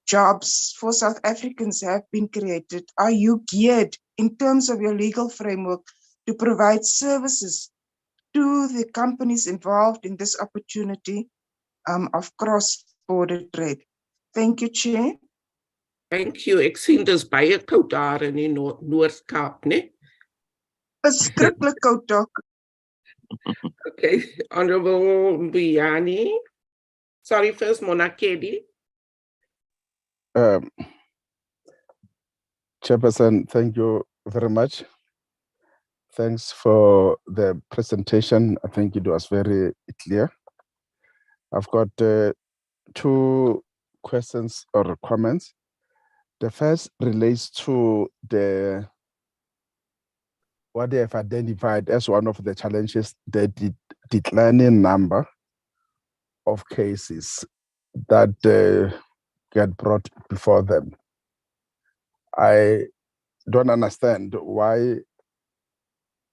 jobs for South Africans have been created. Are you geared in terms of your legal framework to provide services to the companies involved in this opportunity of cross-border trade? Thank you, Chair. Thank you. Ek sien dis baie koud daar in die Noord-Kaap, né? Beskiklik koud ook. Okay, Honorable Mbuyane. Sorry, first Monakedi. Chairperson, thank you very much. Thanks for the presentation. I think it was very clear. I've got two questions or comments. The first relates to what they have identified as one of the challenges, the declining number of cases that get brought before them. I don't understand why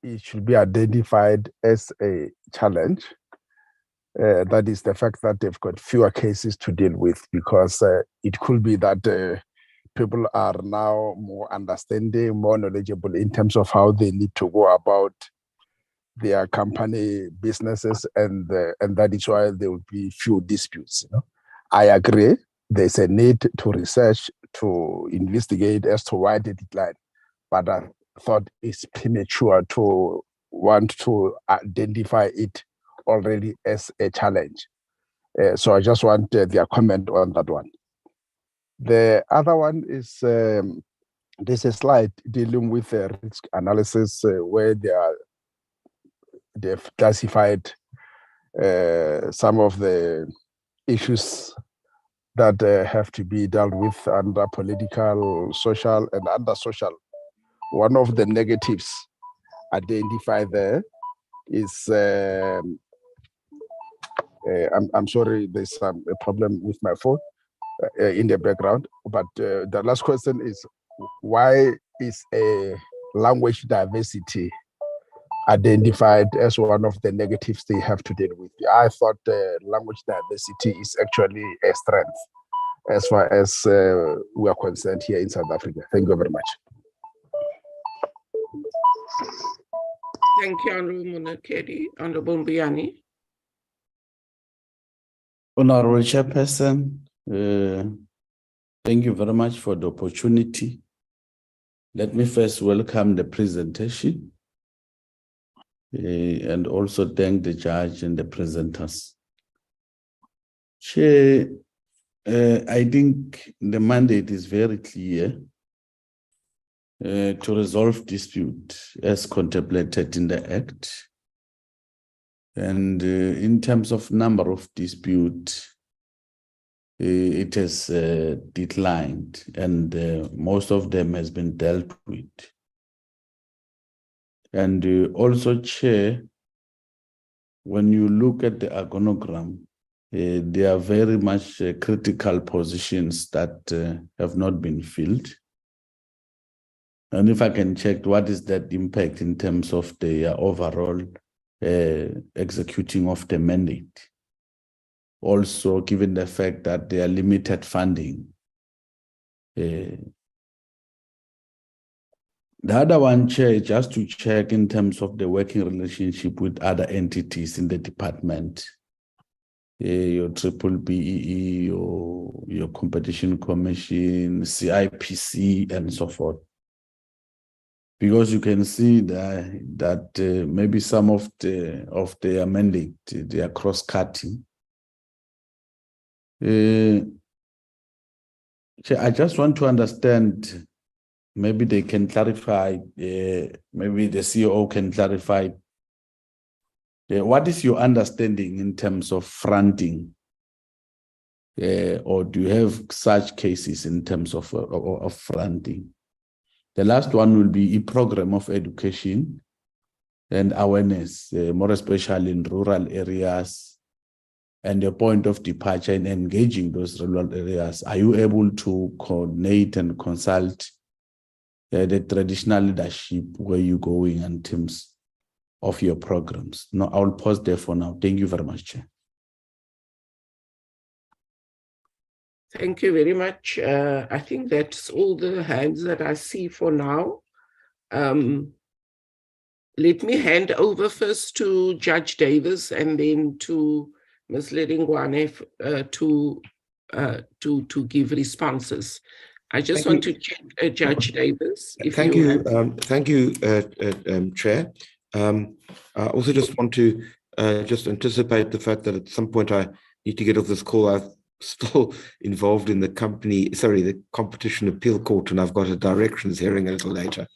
it should be identified as a challenge. That is the fact that they've got fewer cases to deal with, because it could be that people are now more understanding, more knowledgeable in terms of how they need to go about their company businesses, and that is why there will be few disputes. You know? I agree. There's a need to research, to investigate as to why they decline, but I thought it's premature to want to identify it already as a challenge. So I just want their comment on that one. The other one is there's a slide dealing with risk analysis where they've classified some of the issues that have to be dealt with under political, social, and under social. One of the negatives identified there is, I'm sorry, there's a problem with my phone in the background, but the last question is, why is a language diversity identified as one of the negatives they have to deal with? I thought language diversity is actually a strength as far as we are concerned here in South Africa. Thank you very much. Thank you, Honorable Monakedi. Honorable Mbuyane. Honorable Chairperson, thank you very much for the opportunity. Let me first welcome the presentation and also thank the judge and the presenters. Chair, I think the mandate is very clear to resolve dispute as contemplated in the Act. And in terms of number of dispute, it has declined, and most of them has been dealt with. And also, Chair, when you look at the organogram, They are very much critical positions that have not been filled. And if I can check, what is that impact in terms of the overall executing of the mandate? Also, given the fact that they are limited funding. The other one, Chair, just to check in terms of the working relationship with other entities in the department, your BBEE, your Competition Commission, CIPC, and so forth. Because you can see that maybe some of the mandate, they are cross-cutting. I just want to understand, maybe they can clarify, maybe the CEO can clarify, what is your understanding in terms of fronting? Or do you have such cases in terms of fronting? The last one will be a program of education and awareness, more especially in rural areas, and the point of departure in engaging those rural areas. Are you able to coordinate and consult the traditional leadership where you're going in terms of your programs? No, I'll pause there for now. Thank you very much, Chair. Thank you very much. I think that's all the hands that I see for now. Let me hand over first to Judge Davis and then to Ms. Ledingwane to give responses. I just want to check Judge Davis. Thank you, Chair. I also just want to just anticipate the fact that at some point I need to get off this call. I'm still involved in the Competition Appeal Court, and I've got a directions hearing a little later.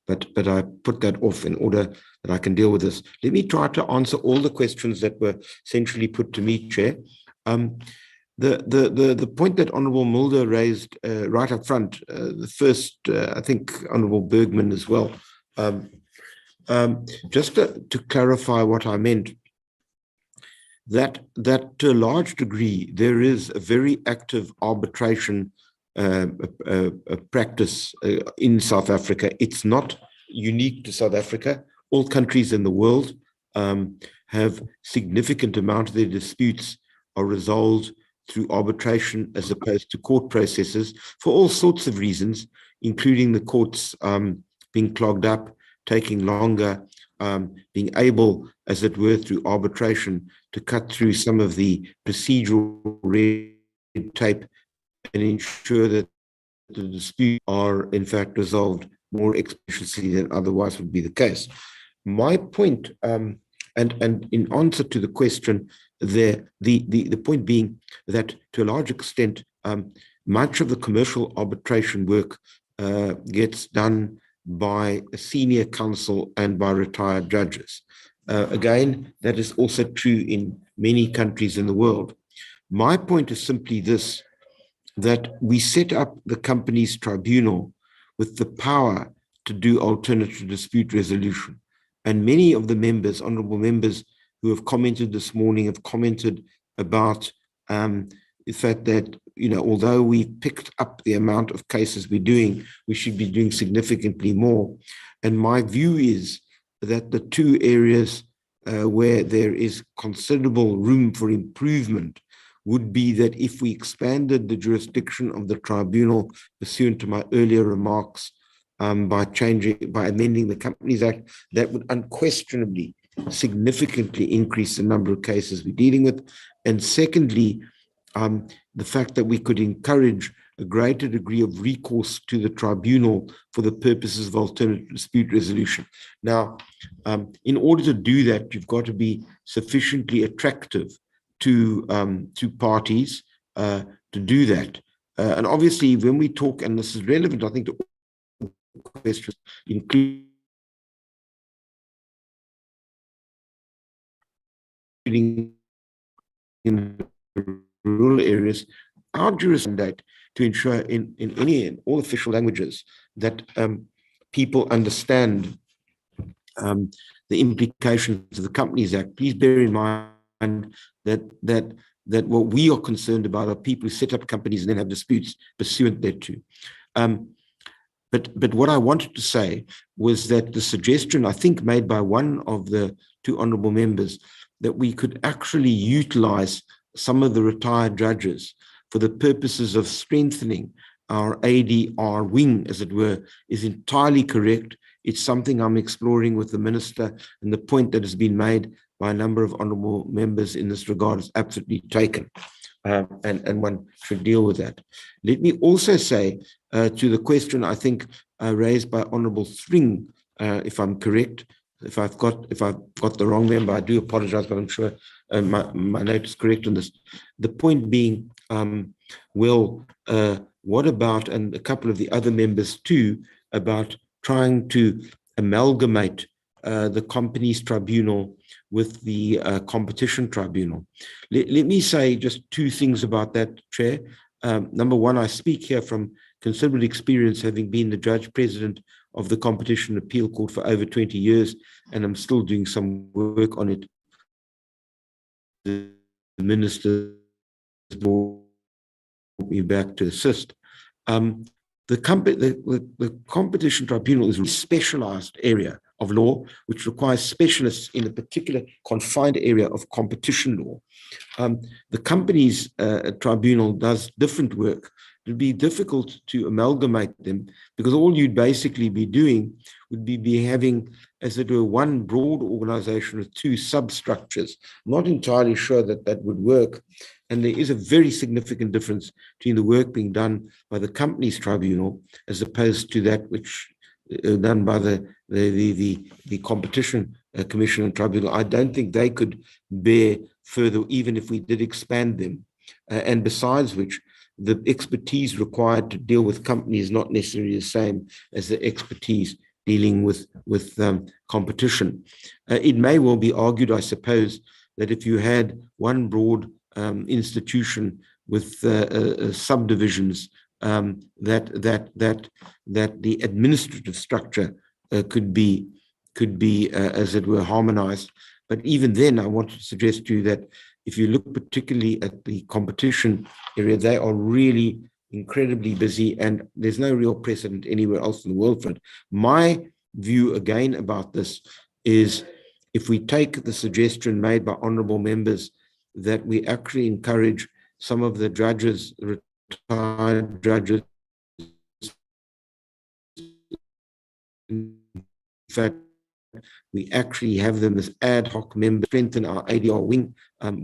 But I put that off in order that I can deal with this. Let me try to answer all the questions that were essentially put to me, Chair. The point that Honourable Mulder raised right up front, the first, I think Honourable Bergman as well, just to clarify what I meant, that to a large degree, there is a very active arbitration practice in South Africa. It's not unique to South Africa. All countries in the world have significant amount of their disputes are resolved through arbitration as opposed to court processes for all sorts of reasons, including the courts being clogged up, taking longer, being able, as it were, through arbitration to cut through some of the procedural red tape and ensure that the disputes are in fact resolved more expeditiously than otherwise would be the case. My point, and in answer to the question there, the point being that to a large extent, much of the commercial arbitration work gets done by a senior counsel and by retired judges. Again, that is also true in many countries in the world. My point is simply this, that we set up the company's tribunal with the power to do alternative dispute resolution. And many of the members, honorable members who have commented this morning, have commented about the fact that, you know, although we picked up the amount of cases we're doing, we should be doing significantly more. And my view is that the two areas where there is considerable room for improvement would be that if we expanded the jurisdiction of the tribunal, pursuant to my earlier remarks, by amending the Companies Act, that would unquestionably significantly increase the number of cases we're dealing with. And secondly, the fact that we could encourage a greater degree of recourse to the tribunal for the purposes of alternative dispute resolution. Now, in order to do that, you've got to be sufficiently attractive to parties to do that. And obviously, when we talk, and this is relevant, I think, to all questions, including in rural areas, our jurisdiction to ensure in any and all official languages that people understand the implications of the Companies Act. Please bear in mind that that what we are concerned about are people who set up companies and then have disputes pursuant thereto. But what I wanted to say was that the suggestion, I think, made by one of the two honorable members, that we could actually utilize some of the retired judges for the purposes of strengthening our ADR wing, as it were, is entirely correct. It's something I'm exploring with the minister, and the point that has been made by a number of honorable members in this regard is absolutely taken. And one should deal with that. Let me also say to the question, I think, raised by Honorable Thring, if I'm correct, if I've got the wrong member, I do apologize, but I'm sure my note is correct on this. The point being, what about, and a couple of the other members too, about trying to amalgamate the Companies Tribunal with the Competition Tribunal. Let me say just two things about that, Chair. Number one, I speak here from considerable experience, having been the judge president of the Competition Appeal Court for over 20 years, and I'm still doing some work on it. The minister brought me back to assist. The Competition Tribunal is a specialized area of law, which requires specialists in a particular confined area of competition law. The Companies Tribunal does different work. It would be difficult to amalgamate them, because all you'd basically be doing would be having, as it were, one broad organization with two substructures. I'm not entirely sure that that would work. And there is a very significant difference between the work being done by the Companies Tribunal as opposed to that which done by the Competition Commission and Tribunal. I don't think they could bear further, even if we did expand them. And besides which, the expertise required to deal with companies is not necessarily the same as the expertise dealing with competition. It may well be argued, I suppose, that if you had one broad institution with subdivisions, that the administrative structure could be as it were harmonized. But even then, I want to suggest to you that if you look particularly at the competition area, they are really incredibly busy, and there's no real precedent anywhere else in the world for it. My view again about this is, if we take the suggestion made by honorable members that we actually encourage some of the judges, retired judges, in fact, we actually have them as ad hoc members, strengthen our ADR wing,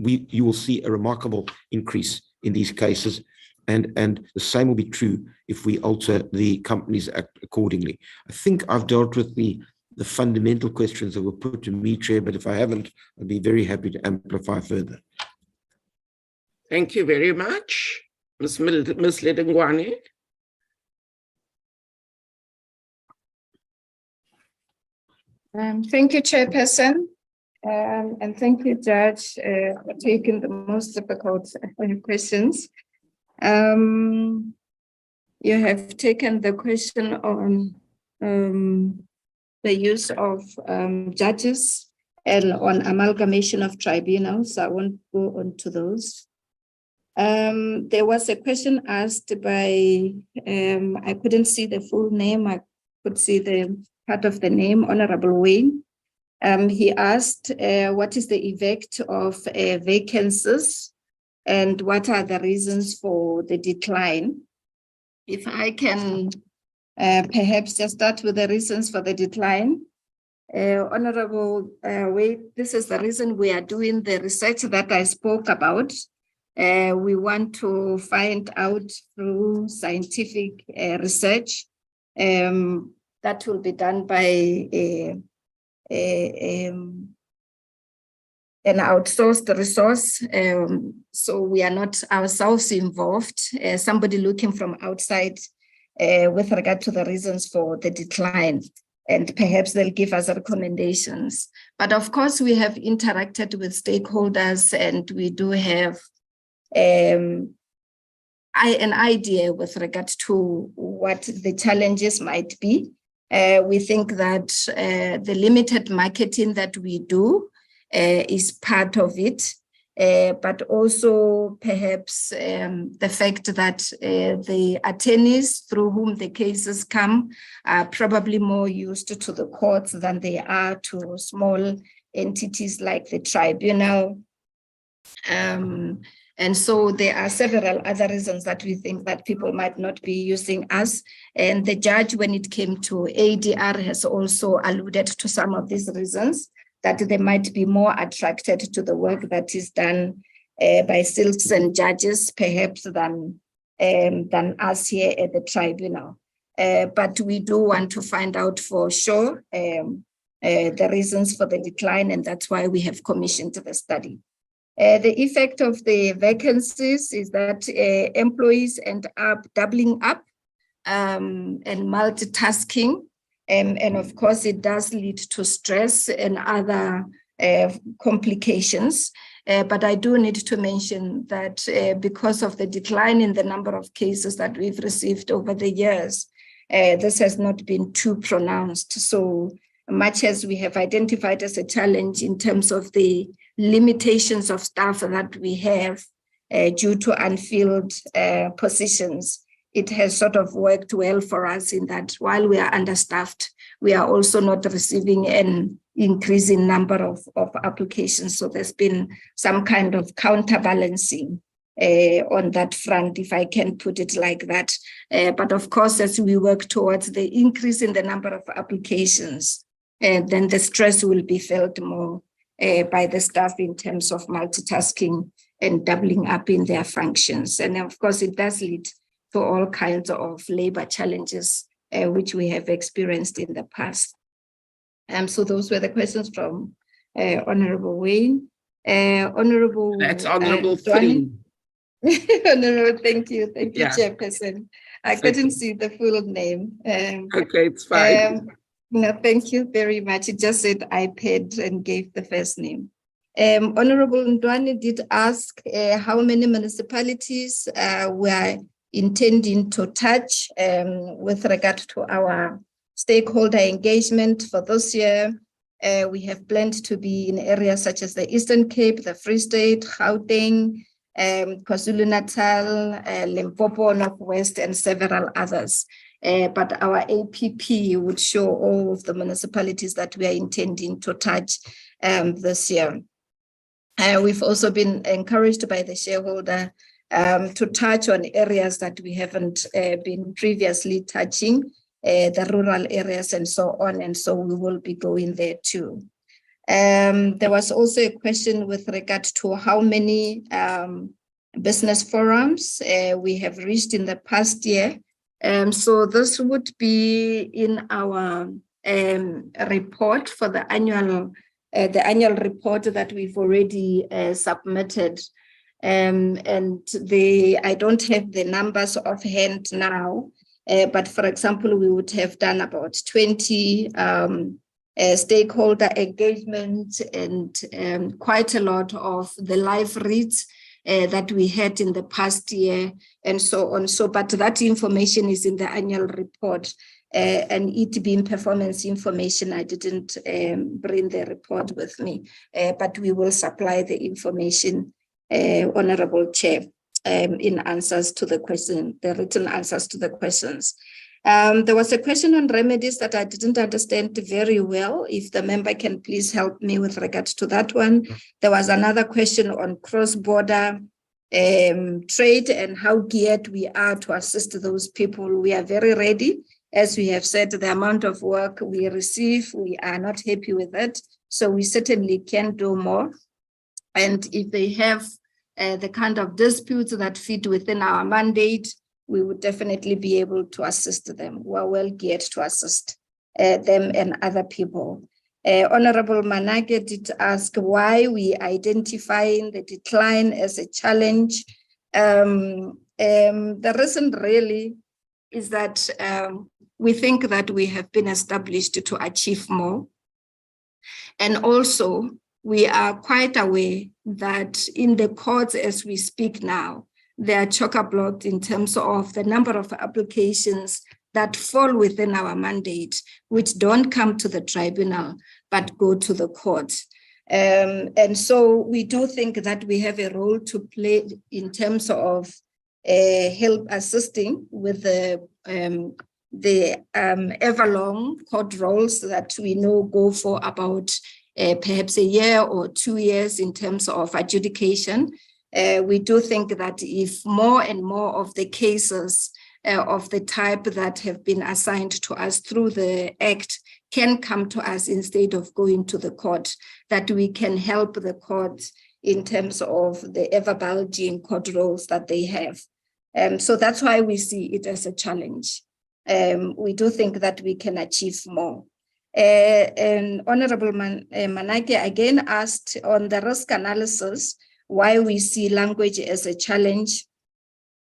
you will see a remarkable increase in these cases. And the same will be true if we alter the Companies Act accordingly. I think I've dealt with the fundamental questions that were put to me, Chair, but if I haven't, I'd be very happy to amplify further. Thank you very much, Ms. Ledengwane. Thank you, Chairperson, and thank you, Judge, for taking the most difficult questions. You have taken the question on the use of judges and on amalgamation of tribunals. I won't go on to those. There was a question asked by, I couldn't see the full name, I could see the part of the name, Honorable Wayne. He asked, what is the effect of vacancies and what are the reasons for the decline? If I can perhaps just start with the reasons for the decline. Honorable Wayne, this is the reason we are doing the research that I spoke about. We want to find out through scientific research that will be done by an outsourced resource. So we are not ourselves involved, somebody looking from outside with regard to the reasons for the decline. And perhaps they'll give us recommendations. But of course, we have interacted with stakeholders, and we do have an idea with regard to what the challenges might be. We think that the limited marketing that we do is part of it. but also perhaps the fact that the attorneys through whom the cases come are probably more used to the courts than they are to small entities like the tribunal. And so there are several other reasons that we think that people might not be using us. And the judge, when it came to ADR, has also alluded to some of these reasons, that they might be more attracted to the work that is done by citizen judges, perhaps than us here at the tribunal. But we do want to find out for sure the reasons for the decline, and that's why we have commissioned the study. The effect of the vacancies is that employees end up doubling up and multitasking. And of course, it does lead to stress and other complications. But I do need to mention that because of the decline in the number of cases that we've received over the years, this has not been too pronounced. So much as we have identified as a challenge in terms of the limitations of staff that we have due to unfilled positions, it has sort of worked well for us in that while we are understaffed, we are also not receiving an increasing number of applications. So there's been some kind of counterbalancing on that front, if I can put it like that. But of course, as we work towards the increase in the number of applications, then the stress will be felt more by the staff in terms of multitasking and doubling up in their functions. And of course, it does lead to all kinds of labor challenges, which we have experienced in the past. So those were the questions from Honorable Wayne. Honorable That's Honorable Dwani. Honorable, thank you, Yeah. Chairperson. I couldn't see the full name. Okay, it's fine. No, thank you very much. It just said iPad and gave the first name. Honorable Ndwani did ask how many municipalities were intending to touch with regard to our stakeholder engagement for this year. We have planned to be in areas such as the Eastern Cape, the Free State, Gauteng, KwaZulu-Natal, Limpopo, Northwest, and several others. But our APP would show all of the municipalities that we are intending to touch this year. We've also been encouraged by the shareholder to touch on areas that we haven't been previously touching, the rural areas and so on. And so we will be going there too. There was also a question with regard to how many business forums we have reached in the past year. So this would be in our report for the annual report that we've already submitted. And I don't have the numbers offhand now, but for example, we would have done about 20 stakeholder engagement and quite a lot of the live reads that we had in the past year and so on. So, but that information is in the annual report. And it being performance information, I didn't bring the report with me, but we will supply the information, Honorable Chair, in answers to the question, the written answers to the questions. There was a question on remedies that I didn't understand very well. If the member can please help me with regard to that one. There was another question on cross-border trade and how geared we are to assist those people. We are very ready. As we have said, the amount of work we receive, we are not happy with it. So we certainly can do more. And if they have the kind of disputes that fit within our mandate, we would definitely be able to assist them. We're well geared to assist them and other people. Honorable Manage did ask why we identifying the decline as a challenge. The reason really is that we think that we have been established to achieve more. And also, we are quite aware that in the courts as we speak now, they are chock-a-blocked in terms of the number of applications that fall within our mandate, which don't come to the tribunal, but go to the court. And so we do think that we have a role to play in terms of help assisting with the ever-long court roles that we know go for about perhaps a year or 2 years in terms of adjudication. We do think that if more and more of the cases of the type that have been assigned to us through the Act can come to us instead of going to the court, that we can help the court in terms of the ever-bulging court roles that they have. So that's why we see it as a challenge. We do think that we can achieve more. And Honorable Manake again asked on the risk analysis why we see language as a challenge.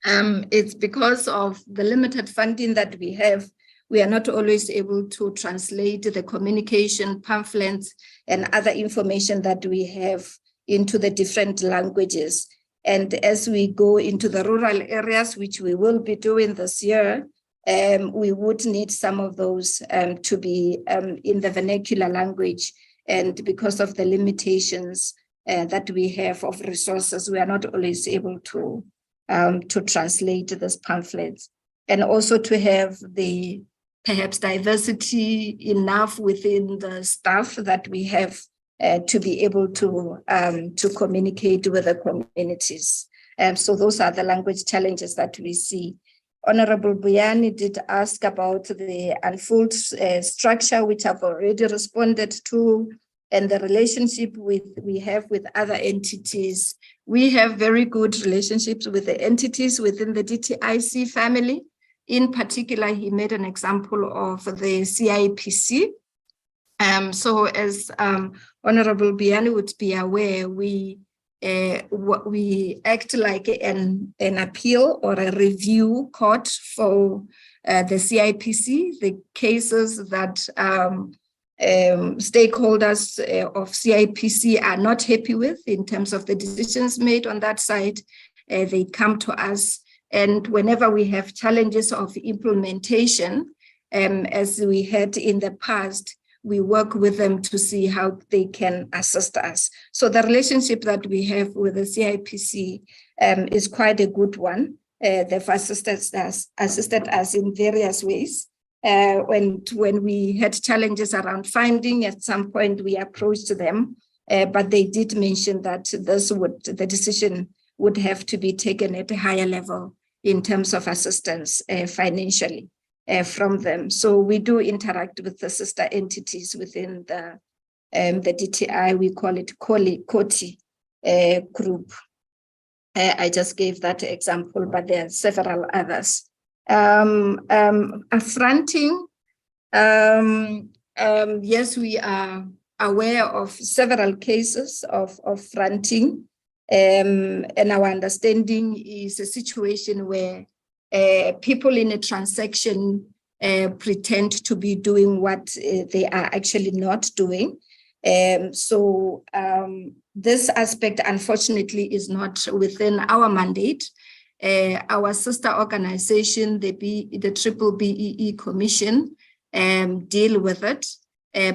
It's because of the limited funding that we have. We are not always able to translate the communication pamphlets and other information that we have into the different languages. And as we go into the rural areas, which we will be doing this year, we would need some of those to be in the vernacular language. And because of the limitations that we have of resources, we are not always able to translate these pamphlets. And also to have the perhaps diversity enough within the staff that we have to be able to communicate with the communities. So those are the language challenges that we see. Honorable Buyani did ask about the unfold structure, which I've already responded to, and the relationship we have with other entities. We have very good relationships with the entities within the DTIC family. In particular, he made an example of the CIPC. So as Honorable Buyani would be aware, we act like an appeal or a review court for the CIPC, the cases that stakeholders of CIPC are not happy with in terms of the decisions made on that side. They come to us, and whenever we have challenges of implementation, as we had in the past, we work with them to see how they can assist us. So the relationship that we have with the CIPC is quite a good one. They've assisted us in various ways. When we had challenges around funding, at some point we approached them, but they did mention that the decision would have to be taken at a higher level in terms of assistance financially from them. So we do interact with the sister entities within the DTI. We call it COTI group. I just gave that example, but there are several others. Affronting, yes, we are aware of several cases of fronting, and our understanding is a situation where people in a transaction pretend to be doing what they are actually not doing. So this aspect, unfortunately, is not within our mandate. Our sister organization, the Triple BEE Commission, deal with it.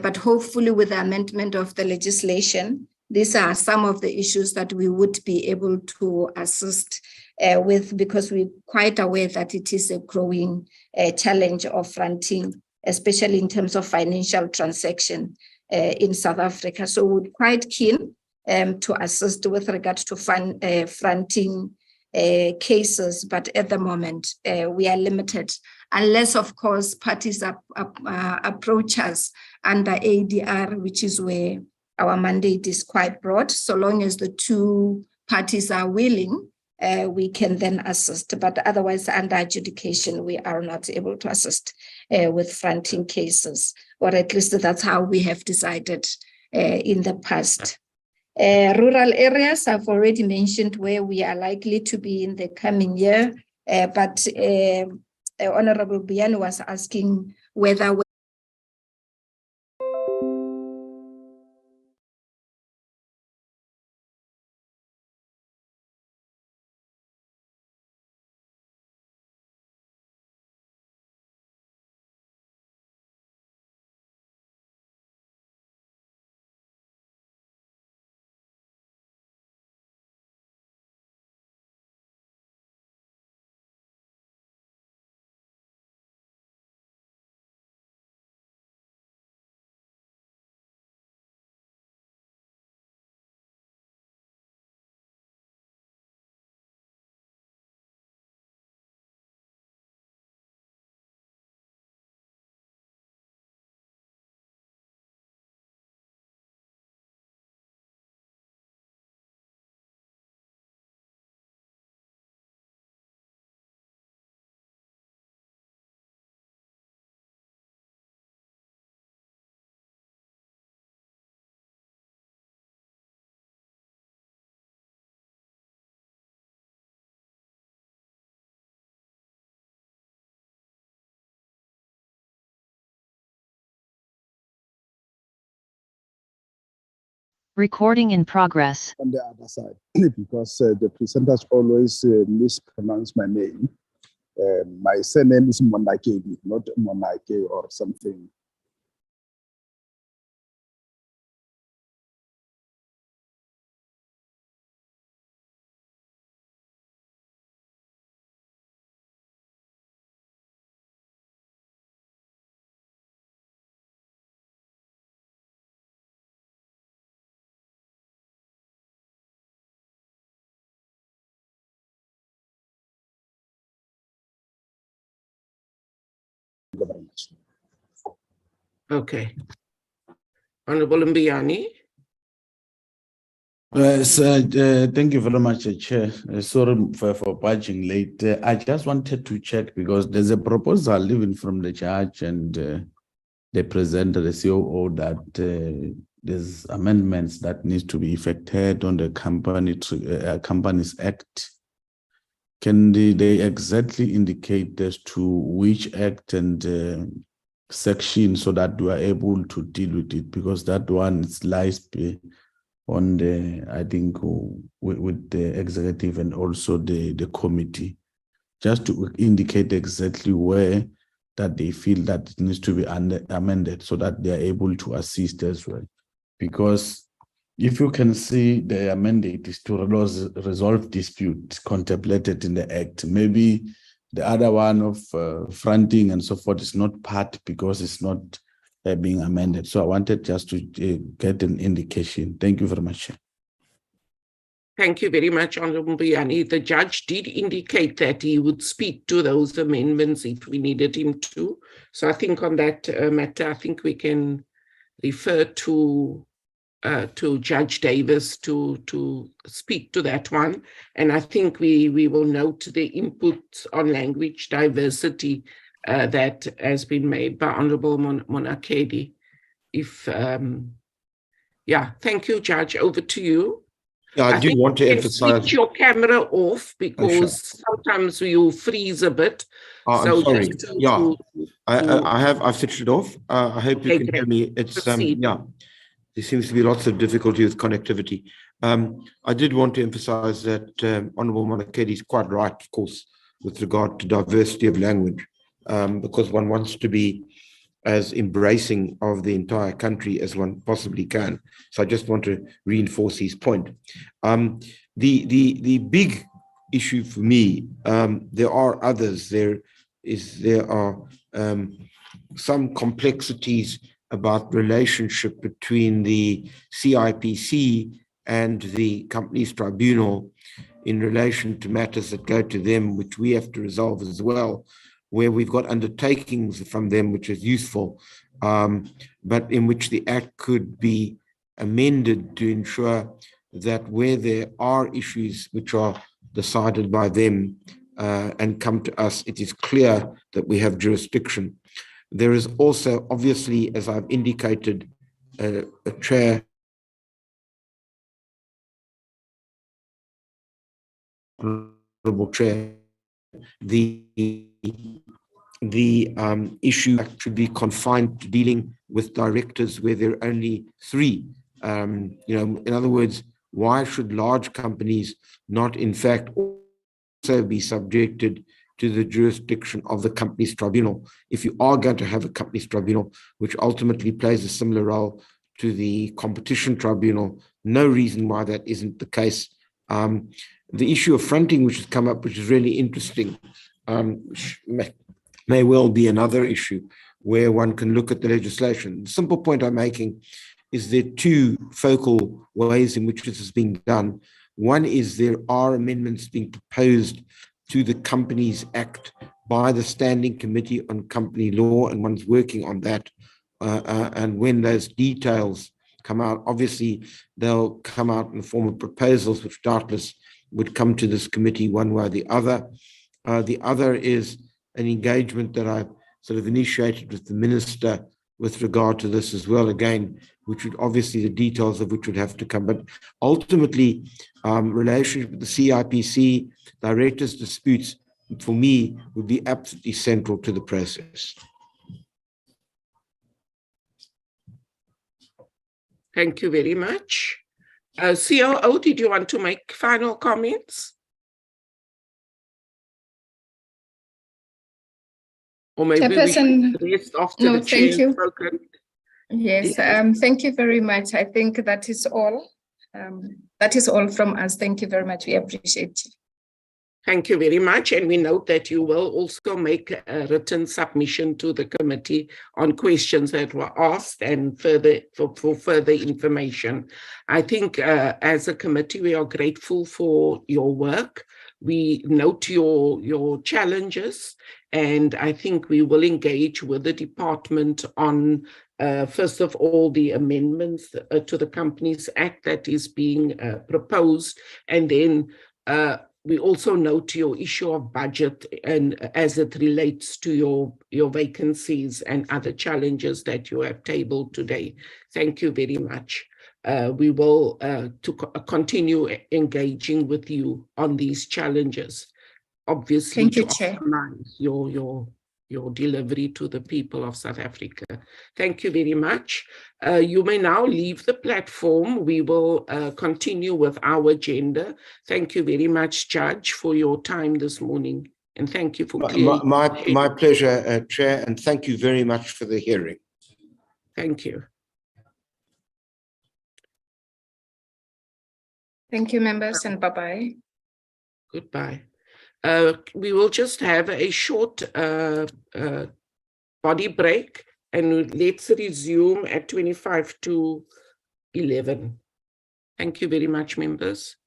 But hopefully with the amendment of the legislation, these are some of the issues that we would be able to assist with, because we're quite aware that it is a growing challenge of fronting, especially in terms of financial transaction in South Africa. So we're quite keen to assist with regard to fronting cases, but at the moment we are limited, unless of course parties approach us under ADR, which is where our mandate is quite broad. So long as the two parties are willing, we can then assist, but otherwise under adjudication, we are not able to assist with fronting cases, or at least that's how we have decided in the past. Rural areas, I've already mentioned where we are likely to be in the coming year, but Honorable Buyani was asking whether Recording in progress. On the other side, because the presenters always mispronounce my name. My surname is Monakedi, not Monake or something. Thank you very much. Okay. Honorable Mbiani. Thank you very much, Chair. Sorry for barging late. I just wanted to check because there's a proposal even from the judge and the presenter, the COO, that there's amendments that needs to be effected on the Companies Act. Can they exactly indicate as to which act and section so that we are able to deal with it? Because that one lies on the, I think, with the executive and also the committee, just to indicate exactly where that they feel that it needs to be amended so that they are able to assist as well. Because if you can see their mandate is to resolve disputes contemplated in the Act, maybe the other one of fronting and so forth is not part because it's not being amended. So I wanted just to get an indication. Thank you very much. Thank you very much, Honorable Mbiani. The judge did indicate that he would speak to those amendments if we needed him to. So I think on that matter, I think we can refer to Judge Davis to speak to that one. And I think we will note the input on language diversity that has been made by Honorable Monakedi. Yeah, thank you, Judge. Over to you. Yeah, I do want to emphasize. Switch your camera off because sometimes you freeze a bit. I'm sorry. I've switched it off. I hope you can hear me. It's there seems to be lots of difficulty with connectivity. I did want to emphasize that Honorable Monakedi is quite right, of course, with regard to diversity of language, because one wants to be as embracing of the entire country as one possibly can. So I just want to reinforce his point. The big issue for me, there are others. There are some complexities about relationship between the CIPC and the Companies Tribunal in relation to matters that go to them, which we have to resolve as well, where we've got undertakings from them, which is useful, but in which the Act could be amended to ensure that where there are issues which are decided by them and come to us, it is clear that we have jurisdiction. There is also, obviously, as I've indicated, a chair, the issue should be confined to dealing with directors where there are only 3. In other words, why should large companies not, in fact, also be subjected to the jurisdiction of the Companies Tribunal? If you are going to have a Companies Tribunal, which ultimately plays a similar role to the Competition Tribunal, no reason why that isn't the case. The issue of fronting, which has come up, which is really interesting, may well be another issue where one can look at the legislation. The simple point I'm making is there are 2 focal ways in which this is being done. One is there are amendments being proposed to the Companies Act by the Standing Committee on Company Law, and one's working on that. And when those details come out, obviously they'll come out in the form of proposals, which doubtless would come to this committee one way or the other. The other is an engagement that I've sort of initiated with the Minister with regard to this as well, again, which would obviously the details of which would have to come. But ultimately, relationship with the CIPC, directors' disputes, for me, would be absolutely central to the process. Thank you very much. COO, did you want to make final comments? Or maybe we Chairperson, should rest after no, the chair thank has you. spoken. Yes, thank you very much. I think that is all. That is all from us. Thank you very much. We appreciate you. Thank you very much. And we note that you will also make a written submission to the committee on questions that were asked and for further information. I think as a committee, we are grateful for your work. We note your challenges, and I think we will engage with the department on first of all, the amendments to the Companies Act that is being proposed, and then we also note your issue of budget and as it relates to your vacancies and other challenges that you have tabled today. Thank you very much. We will continue engaging with you on these challenges, obviously. Thank you, to Chair. optimize your delivery to the people of South Africa. Thank you very much. You may now leave the platform. We will continue with our agenda. Thank you very much, Judge, for your time this morning. And thank you for clearing. My pleasure, Chair, and thank you very much for the hearing. Thank you. Thank you, members, and bye-bye. Goodbye. We will just have a short body break, and let's resume at 25 to 11. Thank you very much, members.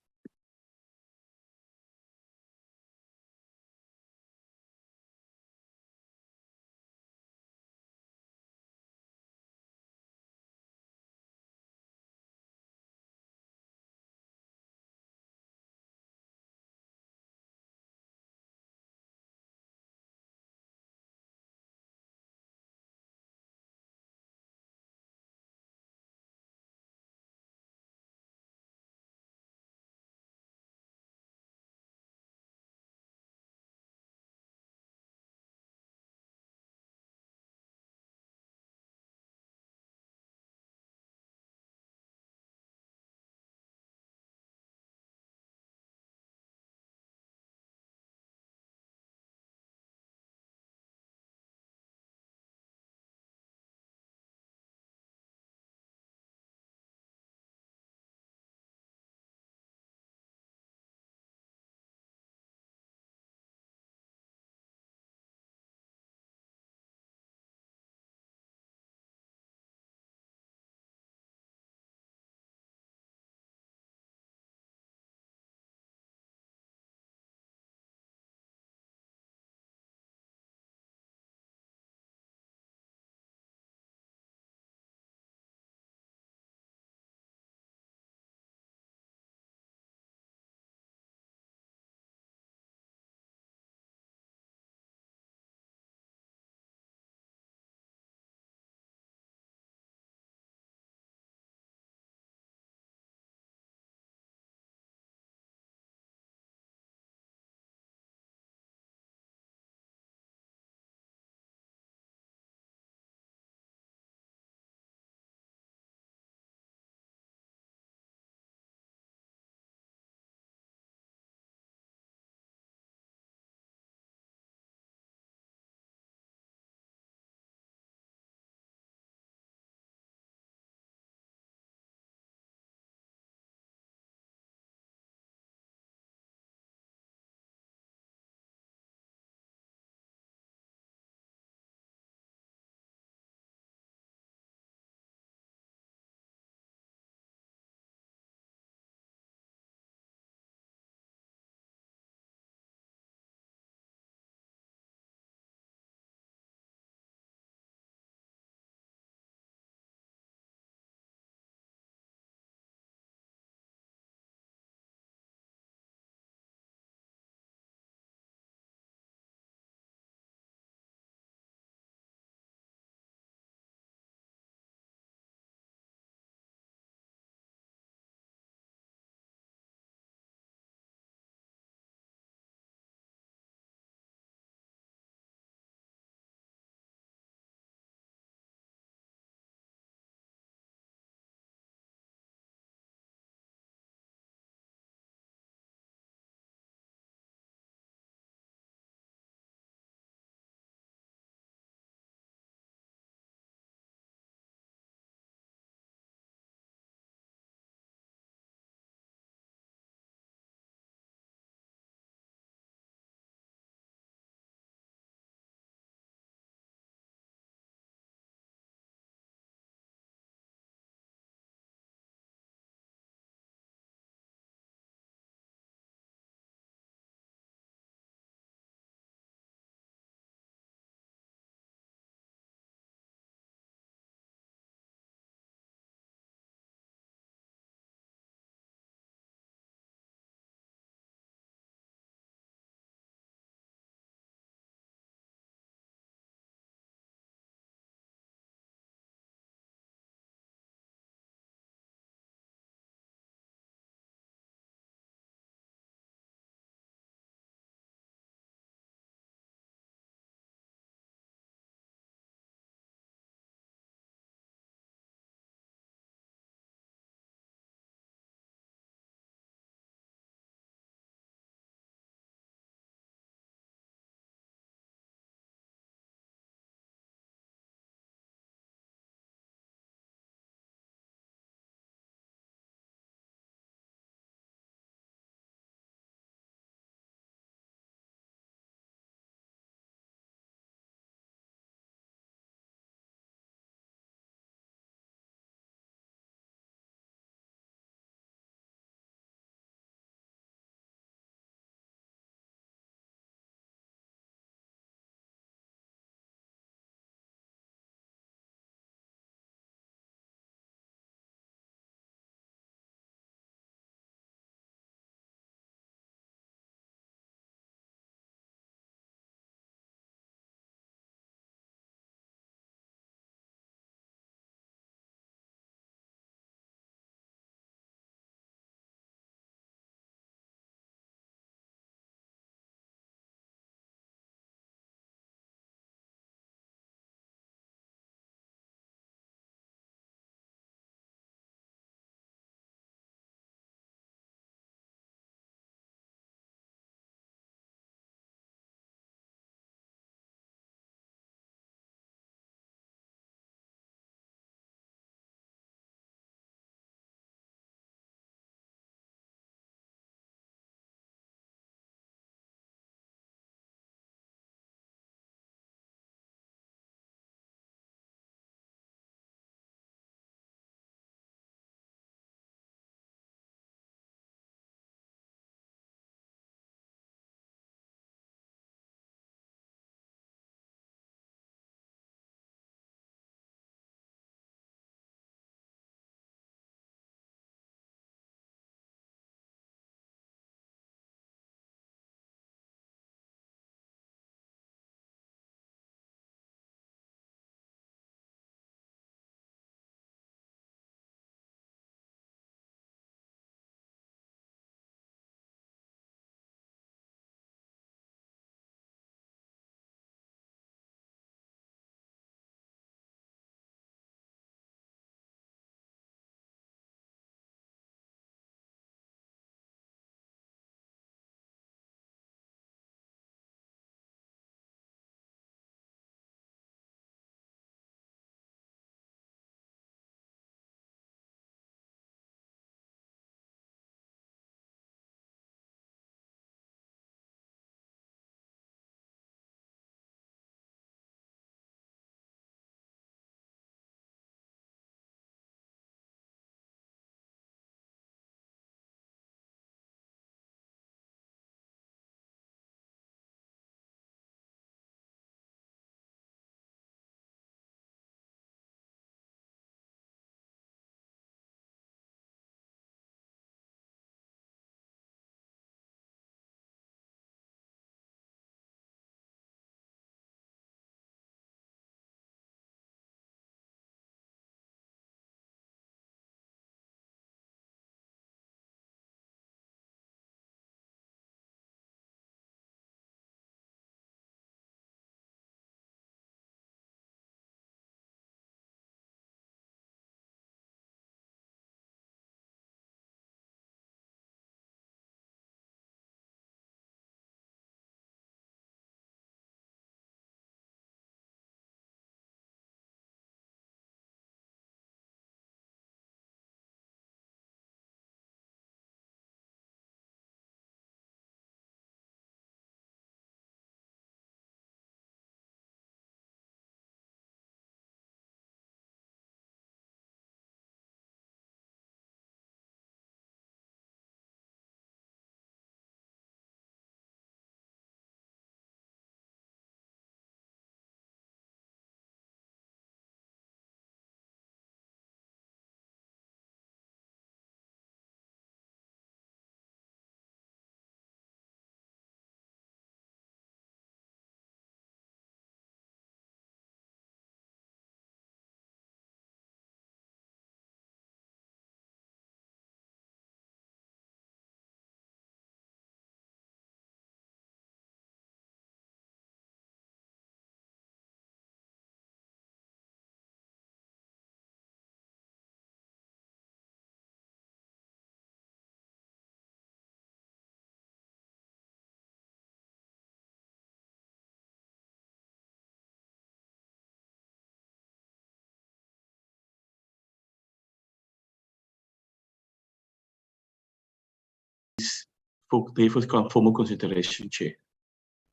there for formal consideration, Chair.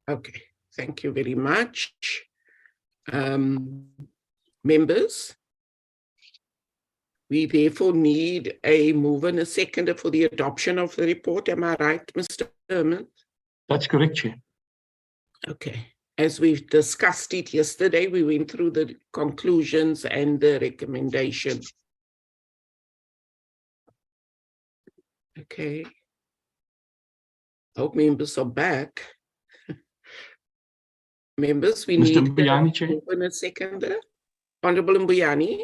Okay, thank you very much. Members, we therefore need a mover and a seconder for the adoption of the report. Am I right, Mr. Herman? That's correct, Chair. Okay. As we've discussed it yesterday, we went through the conclusions and the recommendation. Okay. Hope members are back. Members, we Mr. need Mbuyane, Chair. a seconder. Honorable Mbuyane.